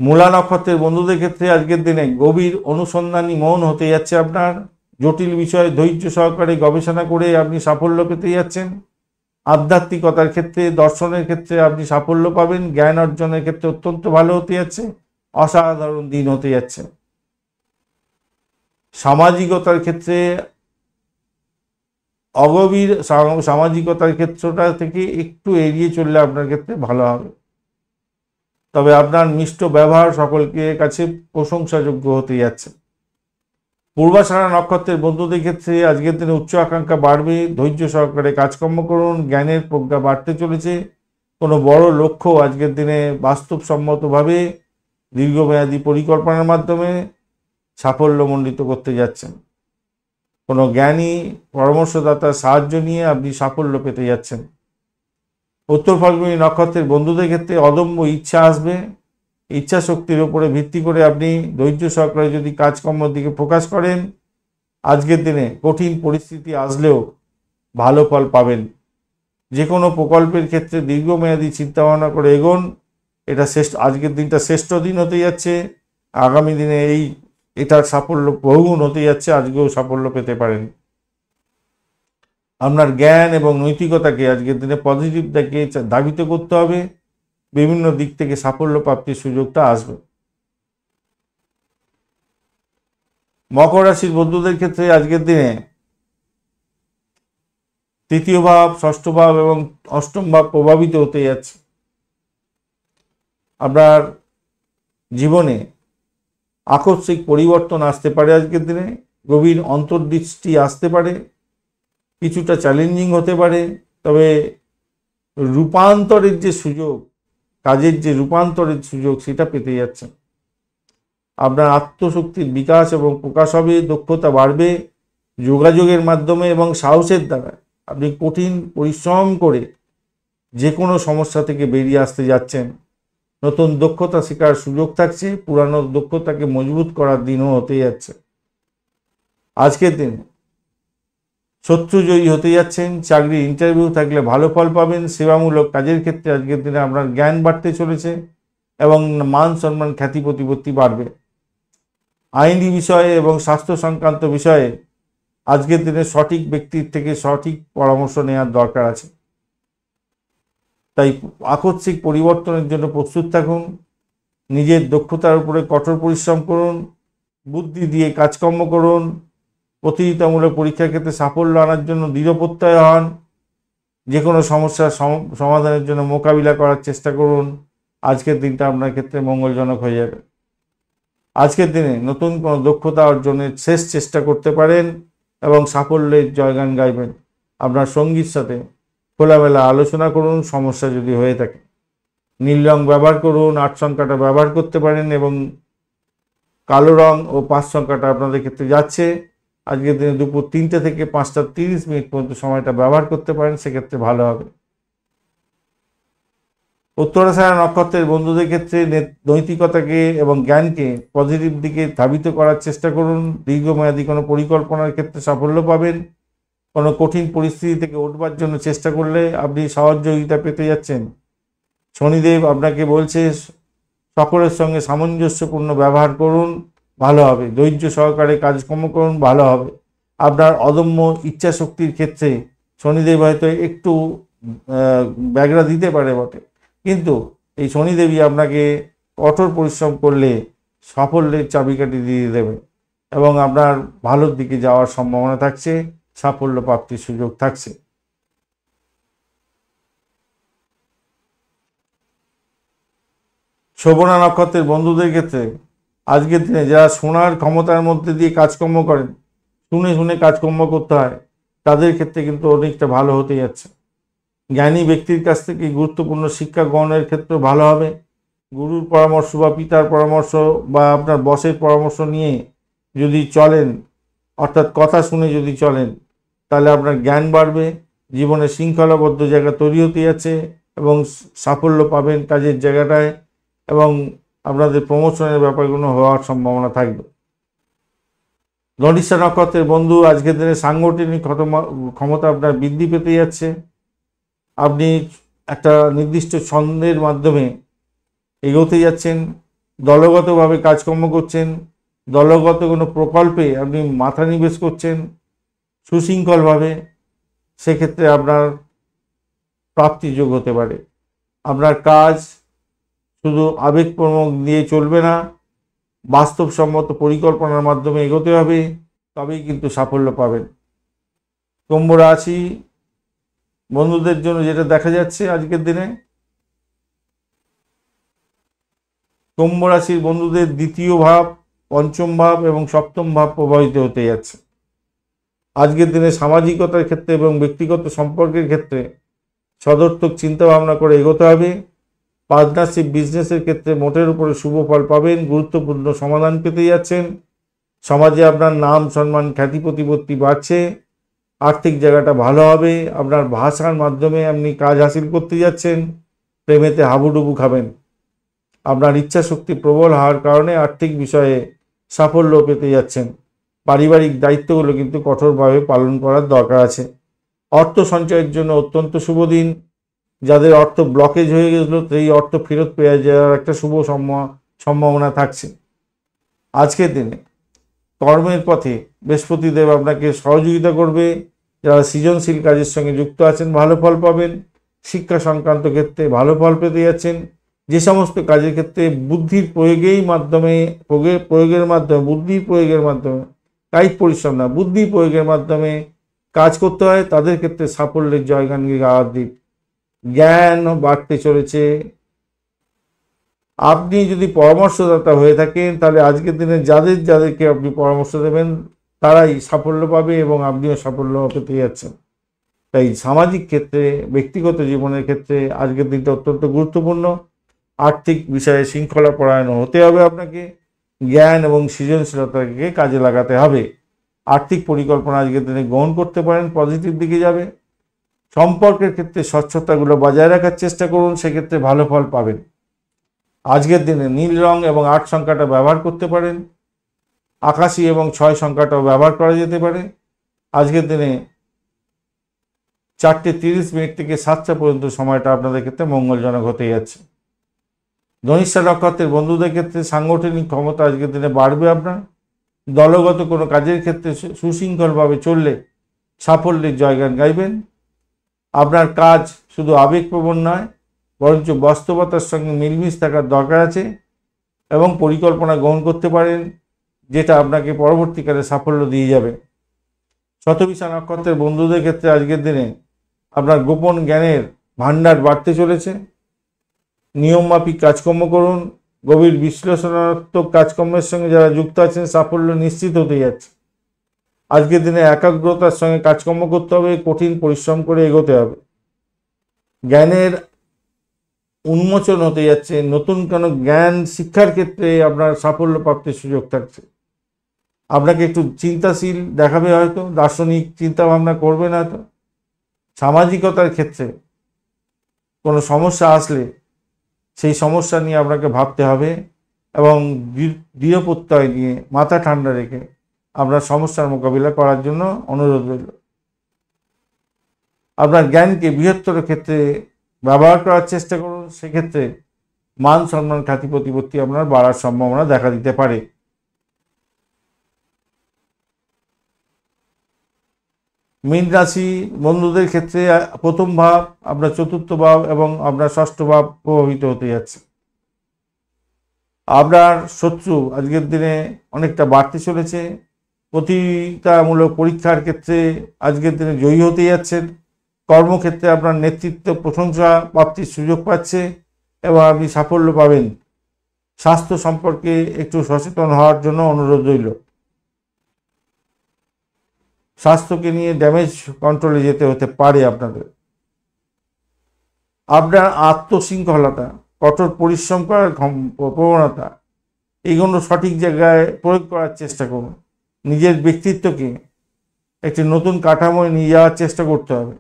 মূলা নক্ষত্রের বন্ধুদের ক্ষেত্রে আজকের দিনে গভীর অনুসন্ধানী মন হতে যাচ্ছে আপনার। জটিল বিষয়ে ধৈর্য সহকারে গবেষণা করে আপনি সাফল্য পেতে যাচ্ছেন। আধ্যাত্মিকতার ক্ষেত্রে, দর্শনের ক্ষেত্রে আপনি সাফল্য পাবেন। জ্ঞান অর্জনের ক্ষেত্রে অত্যন্ত ভালো হতে যাচ্ছে। অসাধারণ দিন হতে যাচ্ছে। সামাজিকতার ক্ষেত্রে অগভীর সামাজিকতার ক্ষেত্রটা থেকে একটু এড়িয়ে চললে আপনার ক্ষেত্রে ভালো হবে। তবে আপনার মিষ্ট ব্যবহার সকলকে কাছে প্রশংসাযোগ্য হতে যাচ্ছে। পূর্বাষাঢ়া নক্ষত্রের বন্ধুদের ক্ষেত্রে আজকের দিনে উচ্চ আকাঙ্ক্ষা বাড়বে। ধৈর্য সহকারে কাজকর্ম করুন, জ্ঞানের প্রজ্ঞা বাড়তে চলেছে। কোনো বড় লক্ষ্য আজকের দিনে বাস্তবসম্মতভাবে দীর্ঘমেয়াদী পরিকল্পনার মাধ্যমে সাফল্যমণ্ডিত করতে যাচ্ছেন। কোনো জ্ঞানী পরামর্শদাতার সাহায্য নিয়ে আপনি সাফল্য পেতে যাচ্ছেন। উত্তর ফাল্গুনী নক্ষত্রের বন্ধুদের ক্ষেত্রে অদম্য ইচ্ছা আসবে। ইচ্ছা শক্তির উপরে ভিত্তি করে আপনি ধৈর্য সহকারে যদি কাজকর্মের দিকে ফোকাস করেন, আজকের দিনে কঠিন পরিস্থিতি আসলেও ভালো ফল পাবেন। যে কোনো প্রকল্পের ক্ষেত্রে দীর্ঘমেয়াদী চিন্তাভাবনা করে এগোন। এটা আজকের দিনটা শ্রেষ্ঠ দিন হতে যাচ্ছে। আগামী দিনে এটার সাফল্য বহুগুণ হতে যাচ্ছে। আজকেও সাফল্য পেতে পারেন। আপনার জ্ঞান এবং নৈতিকতাকে আজকের দিনে পজিটিভ দিকে ধাবিত করতে হবে। বিভিন্ন দিক থেকে সাফল্য প্রাপ্তির সুযোগটা আসবে। মকর রাশির বন্ধুদের ক্ষেত্রে আজকের দিনে তৃতীয় ভাব, ষষ্ঠ ভাব এবং অষ্টম ভাব প্রভাবিত হতে যাচ্ছে। আপনার জীবনে আকস্মিক পরিবর্তন আসতে পারে আজকের দিনে। গভীর অন্তর্দৃষ্টি আসতে পারে। কিছুটা চ্যালেঞ্জিং হতে পারে, তবে রূপান্তরের যে সুযোগ, কাজের যে রূপান্তরের সুযোগ, সেটা পেতে যাচ্ছেন। আপনার আত্মশক্তির বিকাশ এবং প্রকাশ হবে। দক্ষতা বাড়বে। যোগাযোগের মাধ্যমে এবং সাহসের দ্বারা আপনি কঠিন পরিশ্রম করে যে কোনো সমস্যা থেকে বেরিয়ে আসতে যাচ্ছেন। নতুন দক্ষতা শেখার সুযোগ থাকছে। পুরানো দক্ষতাকে মজবুত করার দিনও হতে যাচ্ছে। আজকের দিনে শত্রু জয়ী হতে যাচ্ছেন। চাকরির ইন্টারভিউ থাকলে ভালো ফল পাবেন। সেবামূলক কাজের ক্ষেত্রে আজকের দিনে আপনার জ্ঞান বাড়তে চলেছে এবং মান সম্মান খ্যাতি প্রতিপত্তি বাড়বে। আইনি বিষয়ে এবং স্বাস্থ্য সংক্রান্ত বিষয়ে আজকের দিনে সঠিক ব্যক্তির থেকে সঠিক পরামর্শ নেওয়ার দরকার আছে। তাই আকস্মিক পরিবর্তনের জন্য প্রস্তুত থাকুন। নিজের দক্ষতার উপরে কঠোর পরিশ্রম করুন, বুদ্ধি দিয়ে কাজকর্ম করুন। প্রতিযোগিতামূলক পরীক্ষার ক্ষেত্রে সাফল্য আনার জন্য দৃঢ়প্রত্যয় হন। যে কোনো সমস্যার সমাধানের জন্য মোকাবিলা করার চেষ্টা করুন। আজকের দিনটা আপনার ক্ষেত্রে মঙ্গলজনক হয়ে যাবে। আজকের দিনে নতুন কোনো দক্ষতা অর্জনের শেষ চেষ্টা করতে পারেন এবং সাফল্যের জয়গান গাইবেন। আপনার সঙ্গীর সাথে খোলামেলা আলোচনা করুন সমস্যা যদি হয়ে থাকে। নীল রং ব্যবহার করুন, 8 সংখ্যাটা ব্যবহার করতে পারেন এবং কালো রং ও 5 সংখ্যাটা আপনাদের ক্ষেত্রে যাচ্ছে। আজকের দিনে দুপুর 3টে থেকে 5:30 পর্যন্ত সময়টা ব্যবহার করতে পারেন, সেক্ষেত্রে ভালো হবে। উত্তরাষাঢ়া নক্ষত্রের বন্ধুদের ক্ষেত্রে নৈতিকতাকে এবং জ্ঞানকে পজিটিভ দিকে ধাবিত করার চেষ্টা করুন। দীর্ঘমেয়াদী কোনো পরিকল্পনার ক্ষেত্রে সাফল্য পাবেন। কোনো কঠিন পরিস্থিতি থেকে উঠবার জন্য চেষ্টা করলে আপনি সহযোগিতা পেতে যাচ্ছেন। শনিদেব আপনাকে বলছে সকলের সঙ্গে সামঞ্জস্যপূর্ণ ব্যবহার করুন, ভালো হবে। ধৈর্য সহকারে কাজকর্ম করুন, ভালো হবে। আপনার অদম্য ইচ্ছা শক্তির ক্ষেত্রে শনিদেব হয়তো একটু ব্যাঘাত দিতে পারে বটে, কিন্তু এই শনিদেবই আপনাকে কঠোর পরিশ্রম করলে সাফল্যের চাবিকাঠি দিয়ে দেবে এবং আপনার ভালোর দিকে যাওয়ার সম্ভাবনা থাকছে, সাফল্য প্রাপ্তির সুযোগ থাকছে। শোভনা নক্ষত্রের বন্ধুদের ক্ষেত্রে আজকের দিনে যারা শোনার ক্ষমতার মধ্যে দিয়ে কাজকর্ম করেন, শুনে শুনে কাজকর্ম করতে হয়, তাদের ক্ষেত্রে কিন্তু অনেকটা ভালো হতে যাচ্ছে। জ্ঞানী ব্যক্তির কাছ থেকে গুরুত্বপূর্ণ শিক্ষা গ্রহণের ক্ষেত্রে ভালো হবে। গুরুর পরামর্শ বা পিতার পরামর্শ বা আপনার বসের পরামর্শ নিয়ে যদি চলেন, অর্থাৎ কথা শুনে যদি চলেন, তাহলে আপনার জ্ঞান বাড়বে। জীবনে শৃঙ্খলাবদ্ধ জায়গা তৈরি হতে যাচ্ছে এবং সাফল্য পাবেন কাজের জায়গাটায় এবং আপনাদের প্রমোশনের ব্যাপারগুলো হওয়ার সম্ভাবনা থাকবে। ধনিষ্ঠা নক্ষত্রের বন্ধু আজকের দিনে সাংগঠনিক ক্ষমতা আপনার বৃদ্ধি পেতে যাচ্ছে। আপনি একটা নির্দিষ্ট ছন্দের মাধ্যমে এগোতে যাচ্ছেন, দলগতভাবে কাজকর্ম করছেন, দলগত কোনো প্রকল্পে আপনি মাথা নিবেশ করছেন সুশৃঙ্খলভাবে, সেক্ষেত্রে আপনার প্রাপ্তিযোগ হতে পারে। আপনার কাজ শুধু আবেগপ্রবণ দিয়ে চলবে না, বাস্তবসম্মত পরিকল্পনার মাধ্যমে এগোতে হবে, তবেই কিন্তু সাফল্য পাবেন। কুম্ভ রাশি বন্ধুদের জন্য যেটা দেখা যাচ্ছে আজকের দিনে, কুম্ভ রাশির বন্ধুদের দ্বিতীয় ভাব, পঞ্চম ভাব এবং সপ্তম ভাব প্রভাবিত হতে যাচ্ছে। আজকের দিনে সামাজিকতার ক্ষেত্রে এবং ব্যক্তিগত সম্পর্কের ক্ষেত্রে সদর্থক চিন্তাভাবনা করে এগোতে হবে। পার্টনারশিপ বিজনেসের ক্ষেত্রে মোটের উপরে শুভ ফল পাবেন, গুরুত্বপূর্ণ সমাধান পেতে যাচ্ছেন। সমাজে আপনার নাম সম্মান খ্যাতি প্রতিপত্তি বাড়ছে। আর্থিক জায়গাটা ভালো হবে। আপনার ভাষার মাধ্যমে আপনি কাজ হাসিল করতে যাচ্ছেন। প্রেমেতে হাবুডুবু খাবেন। আপনার ইচ্ছা শক্তি প্রবল হওয়ার কারণে আর্থিক বিষয়ে সাফল্য পেতে যাচ্ছেন। পারিবারিক দায়িত্বগুলো কিন্তু কঠোরভাবে পালন করার দরকার আছে। অর্থ সঞ্চয়ের জন্য অত্যন্ত শুভ দিন। যাদের অর্থ ব্লকেজ হয়ে গেছিল সেই অর্থ ফেরত পেয়ে যাওয়ার একটা শুভ সম্ভাবনা থাকছে। আজকের দিনে কর্মের পথে বৃহস্পতিদেব আপনাকে সহযোগিতা করবে। যারা সৃজনশীল কাজের সঙ্গে যুক্ত আছেন ভালো ফল পাবেন। শিক্ষা সংক্রান্ত ক্ষেত্রে ভালো ফল পেতে যাচ্ছেন। যে সমস্ত কাজের ক্ষেত্রে বুদ্ধির প্রয়োগের মাধ্যমে কায়িক পরিশ্রম না, বুদ্ধি প্রয়োগের মাধ্যমে কাজ করতে হয়, তাদের ক্ষেত্রে সাফল্যের জয়গান গাওয়ার দিক। জ্ঞান বাড়তে চলেছে। আপনি যদি পরামর্শদাতা হয়ে থাকেন তাহলে আজকের দিনে যাদেরকে আপনি পরামর্শ দেবেন তারাই সাফল্য পাবে এবং আপনিও সাফল্য পেতে যাচ্ছেন। তাই সামাজিক ক্ষেত্রে, ব্যক্তিগত জীবনের ক্ষেত্রে আজকের দিনটা অত্যন্ত গুরুত্বপূর্ণ। আর্থিক বিষয়ে শৃঙ্খলা পরায়ণ হতে হবে আপনাকে। জ্ঞান এবং সৃজনশীলতাকে কাজে লাগাতে হবে। আর্থিক পরিকল্পনা আজকের দিনে গ্রহণ করতে পারেন, পজিটিভ দিকে যাবে। সম্পর্কের ক্ষেত্রে স্বচ্ছতাগুলো বজায় রাখার চেষ্টা করুন, সেক্ষেত্রে ভালো ফল পাবেন। আজকের দিনে নীল রং এবং 8 সংখ্যাটা ব্যবহার করতে পারেন। আকাশী এবং 6 সংখ্যাটাও ব্যবহার করা যেতে পারে। আজকের দিনে 4:30 থেকে 7টা পর্যন্ত সময়টা আপনাদের ক্ষেত্রে মঙ্গলজনক হতে যাচ্ছে। ধনিষ্ঠা নক্ষত্রের বন্ধুদের ক্ষেত্রে সাংগঠনিক ক্ষমতা আজকের দিনে বাড়বে। আপনার দলগত কোনো কাজের ক্ষেত্রে সুশৃঙ্খলভাবে চললে সাফল্যের জয়গান গাইবেন। আপনার কাজ শুধু আবেগপ্রবণ নয়, বরঞ্চ বাস্তবতার সঙ্গে মিলমিশ থাকার দরকার আছে এবং পরিকল্পনা গ্রহণ করতে পারেন, যেটা আপনাকে পরবর্তীকালে সাফল্য দিয়ে যাবে। শতবিশা নক্ষত্রের বন্ধুদের ক্ষেত্রে আজকের দিনে আপনার গোপন জ্ঞানের ভাণ্ডার বাড়তে চলেছে। নিয়মমাফিক কাজকর্ম করুন। গভীর বিশ্লেষণাত্মক কাজকর্মের সঙ্গে যারা যুক্ত আছেন সাফল্য নিশ্চিত হতে যাচ্ছে। আজকের দিনে একাগ্রতার সঙ্গে কাজকর্ম করতে হবে, কঠিন পরিশ্রম করে এগোতে হবে। জ্ঞানের উন্মোচন হতে যাচ্ছে। নতুন কোনো জ্ঞান শিক্ষার ক্ষেত্রে আপনার সাফল্য প্রাপ্তির সুযোগ থাকছে। আপনাকে একটু চিন্তাশীল দেখাবে, হয়তো দার্শনিক চিন্তা ভাবনা করবেন। হয়তো সামাজিকতার ক্ষেত্রে কোনো সমস্যা আসলে সেই সমস্যা নিয়ে আপনাকে ভাবতে হবে এবং দৃঢ় প্রত্যয় নিয়ে মাথা ঠান্ডা রেখে আপনার সমস্যার মোকাবিলা করার জন্য অনুরোধ রইল। আপনার জ্ঞানকে বৃহত্তর ক্ষেত্রে ব্যবহার করার চেষ্টা করুন। সেক্ষেত্রে মান সম্মান খ্যাতি প্রতিপত্তি আপনার বাড়ার সম্ভাবনা দেখা দিতে পারে। মীন রাশি বন্ধুদের ক্ষেত্রে প্রথম ভাব, আপনার চতুর্থ ভাব এবং আপনার ষষ্ঠ ভাব প্রভাবিত হতে যাচ্ছে। আপনার শত্রু আজকের দিনে অনেকটা বাড়তে চলেছে। প্রতিযোগিতামূলক পরীক্ষার ক্ষেত্রে আজকের দিনে জয়ী হতে যাচ্ছেন। কর্মক্ষেত্রে আপনার নেতৃত্ব প্রশংসা প্রাপ্তির সুযোগ পাচ্ছে এবং আপনি সাফল্য পাবেন। স্বাস্থ্য সম্পর্কে একটু সচেতন হওয়ার জন্য অনুরোধ রইল। স্বাস্থ্যকে নিয়ে ড্যামেজ কন্ট্রোলে যেতে হতে পারে আপনাদের। আপনার আত্মশৃঙ্খলতা, কঠোর পরিশ্রম করার প্রবণতা, এইগুলো সঠিক জায়গায় প্রয়োগ করার চেষ্টা করুন। নিজের ব্যক্তিত্বকে একটি নতুন কাঠামোয় নিয়ে যাওয়ার চেষ্টা করতে হবে।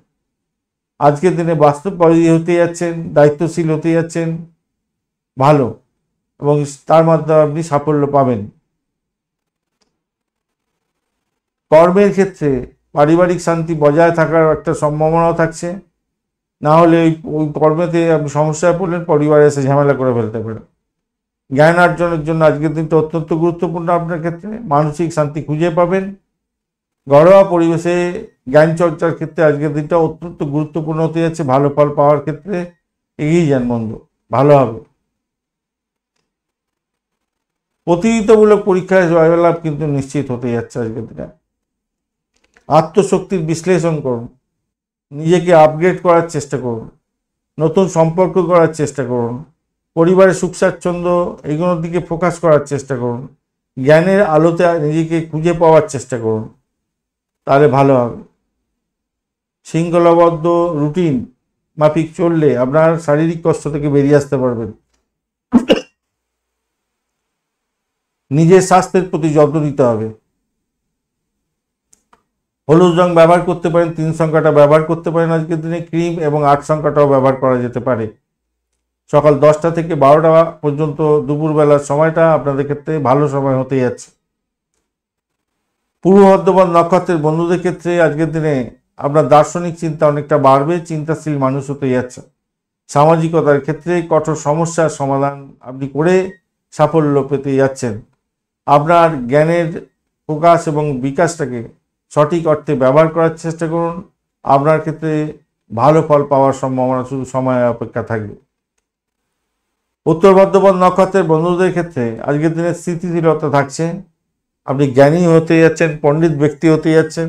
আজকের দিনে বাস্তববাদী হতে যাচ্ছেন, দায়িত্বশীল হতে যাচ্ছেন, ভালো, এবং তার মাধ্যমে আপনি সাফল্য পাবেন। কর্মের ক্ষেত্রে পারিবারিক শান্তি বজায় থাকার একটা সম্ভাবনাও থাকছে। না হলে ওই কর্মেতে আপনি সমস্যায় পড়লেন, পরিবারে এসে ঝামেলা করে ফেলতে পারেন। জ্ঞান অর্জনের জন্য আজকের দিনটা অত্যন্ত গুরুত্বপূর্ণ। আপনার ক্ষেত্রে মানসিক শান্তি খুঁজে পাবেন। ঘরোয়া পরিবেশে জ্ঞান চর্চার ক্ষেত্রে আজকের দিনটা অত্যন্ত গুরুত্বপূর্ণ হতে যাচ্ছে। ভালো ফল পাওয়ার ক্ষেত্রে এগিয়ে যান বন্ধু, ভালো হবে। প্রতিযোগিতামূলক পরীক্ষায় জয়লাভ কিন্তু নিশ্চিত হতে যাচ্ছে আজকের দিনে। আত্মশক্তির বিশ্লেষণ করুন, নিজেকে আপগ্রেড করার চেষ্টা করুন, নতুন সম্পর্ক করার চেষ্টা করুন, পরিবারের সুখ স্বাচ্ছন্দ্য এইগুলোর দিকে ফোকাস করার চেষ্টা করুন। জ্ঞানের আলোতে নিজেকে খুঁজে পাওয়ার চেষ্টা করুন, তাহলে ভালো হবে। শৃঙ্খলাবদ্ধ রুটিন মাফিক চললে আপনার শারীরিক কষ্ট থেকে বেরিয়ে আসতে পারবেন। নিজের স্বাস্থ্যের প্রতি যত্ন নিতে হবে। হলুদ রং ব্যবহার করতে পারেন, 3 সংখ্যাটা ব্যবহার করতে পারেন আজকের দিনে। ক্রিম এবং 8 সংখ্যাটাও ব্যবহার করা যেতে পারে। সকাল 10টা থেকে 12টা পর্যন্ত দুপুরবেলার সময়টা আপনাদের ক্ষেত্রে ভালো সময় হতে যাচ্ছে। পূর্ব বর্ধমান নক্ষত্রের বন্ধুদের ক্ষেত্রে আজকের দিনে আপনার দার্শনিক চিন্তা অনেকটা বাড়বে, চিন্তাশীল মানুষ হতে যাচ্ছে। সামাজিকতার ক্ষেত্রে কঠোর সমস্যার সমাধান আপনি করে সাফল্য পেতে যাচ্ছেন। আপনার জ্ঞানের প্রকাশ এবং বিকাশটাকে সঠিক অর্থে ব্যবহার করার চেষ্টা করুন। আপনার ক্ষেত্রে ভালো ফল পাওয়ার সম্ভাবনা শুধু সময় অপেক্ষা থাকবে। উত্তর বর্ধমান নক্ষত্রের বন্ধুদের ক্ষেত্রে আজকের দিনে স্থিতিশীলতা থাকছে। আপনি জ্ঞানী হতে যাচ্ছেন, পণ্ডিত ব্যক্তি হতে যাচ্ছেন।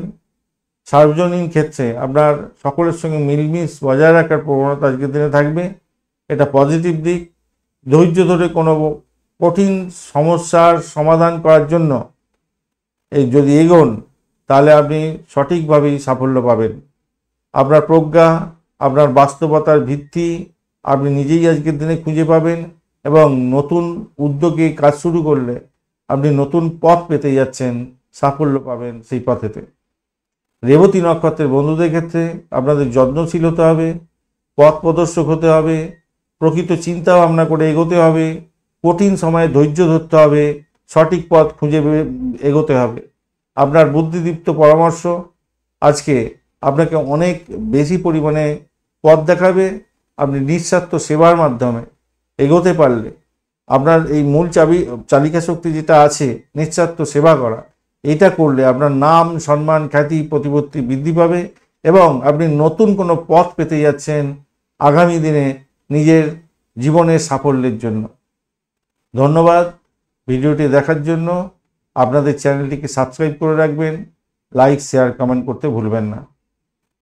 সার্বজনীন ক্ষেত্রে আপনার সকলের সঙ্গে মিলমিশ বজায় রাখার প্রবণতা আজকের দিনে থাকবে, এটা পজিটিভ দিক। ধৈর্য ধরে কোনো কঠিন সমস্যার সমাধান করার জন্য যদি এগোন, তাহলে আপনি সঠিকভাবেই সাফল্য পাবেন। আপনার প্রজ্ঞা, আপনার বাস্তবতার ভিত্তি আপনি নিজেই আজকের দিনে খুঁজে পাবেন এবং নতুন উদ্যোগে কাজ শুরু করলে আপনি নতুন পথ পেতে যাচ্ছেন, সাফল্য পাবেন সেই পথেতে। রেবতী নক্ষত্রের বন্ধুদের ক্ষেত্রে আপনাদের যত্নশীল হতে হবে, পথ প্রদর্শক হতে হবে, প্রকৃত চিন্তা ভাবনা করে এগোতে হবে, কঠিন সময়ে ধৈর্য ধরতে হবে, সঠিক পথ খুঁজে এগোতে হবে। আপনার বুদ্ধিদীপ্ত পরামর্শ আজকে আপনাকে অনেক বেশি পরিমাণে পথ দেখাবে। আপনি নিঃস্বার্থ সেবার মাধ্যমে এগোতে পারলে আপনার এই মূল চালিকা শক্তি যেটা আছে নিঃস্বার্থ সেবা করা, এটা করলে আপনার নাম, সম্মান, খ্যাতি, প্রতিপত্তি বৃদ্ধি পাবে এবং আপনি নতুন কোনো পথ পেতে যাচ্ছেন আগামী দিনে নিজের জীবনের সাফল্যের জন্য। ধন্যবাদ ভিডিওটি দেখার জন্য। আপনাদের চ্যানেলটিকে সাবস্ক্রাইব করে রাখবেন, লাইক, শেয়ার, কমেন্ট করতে ভুলবেন না।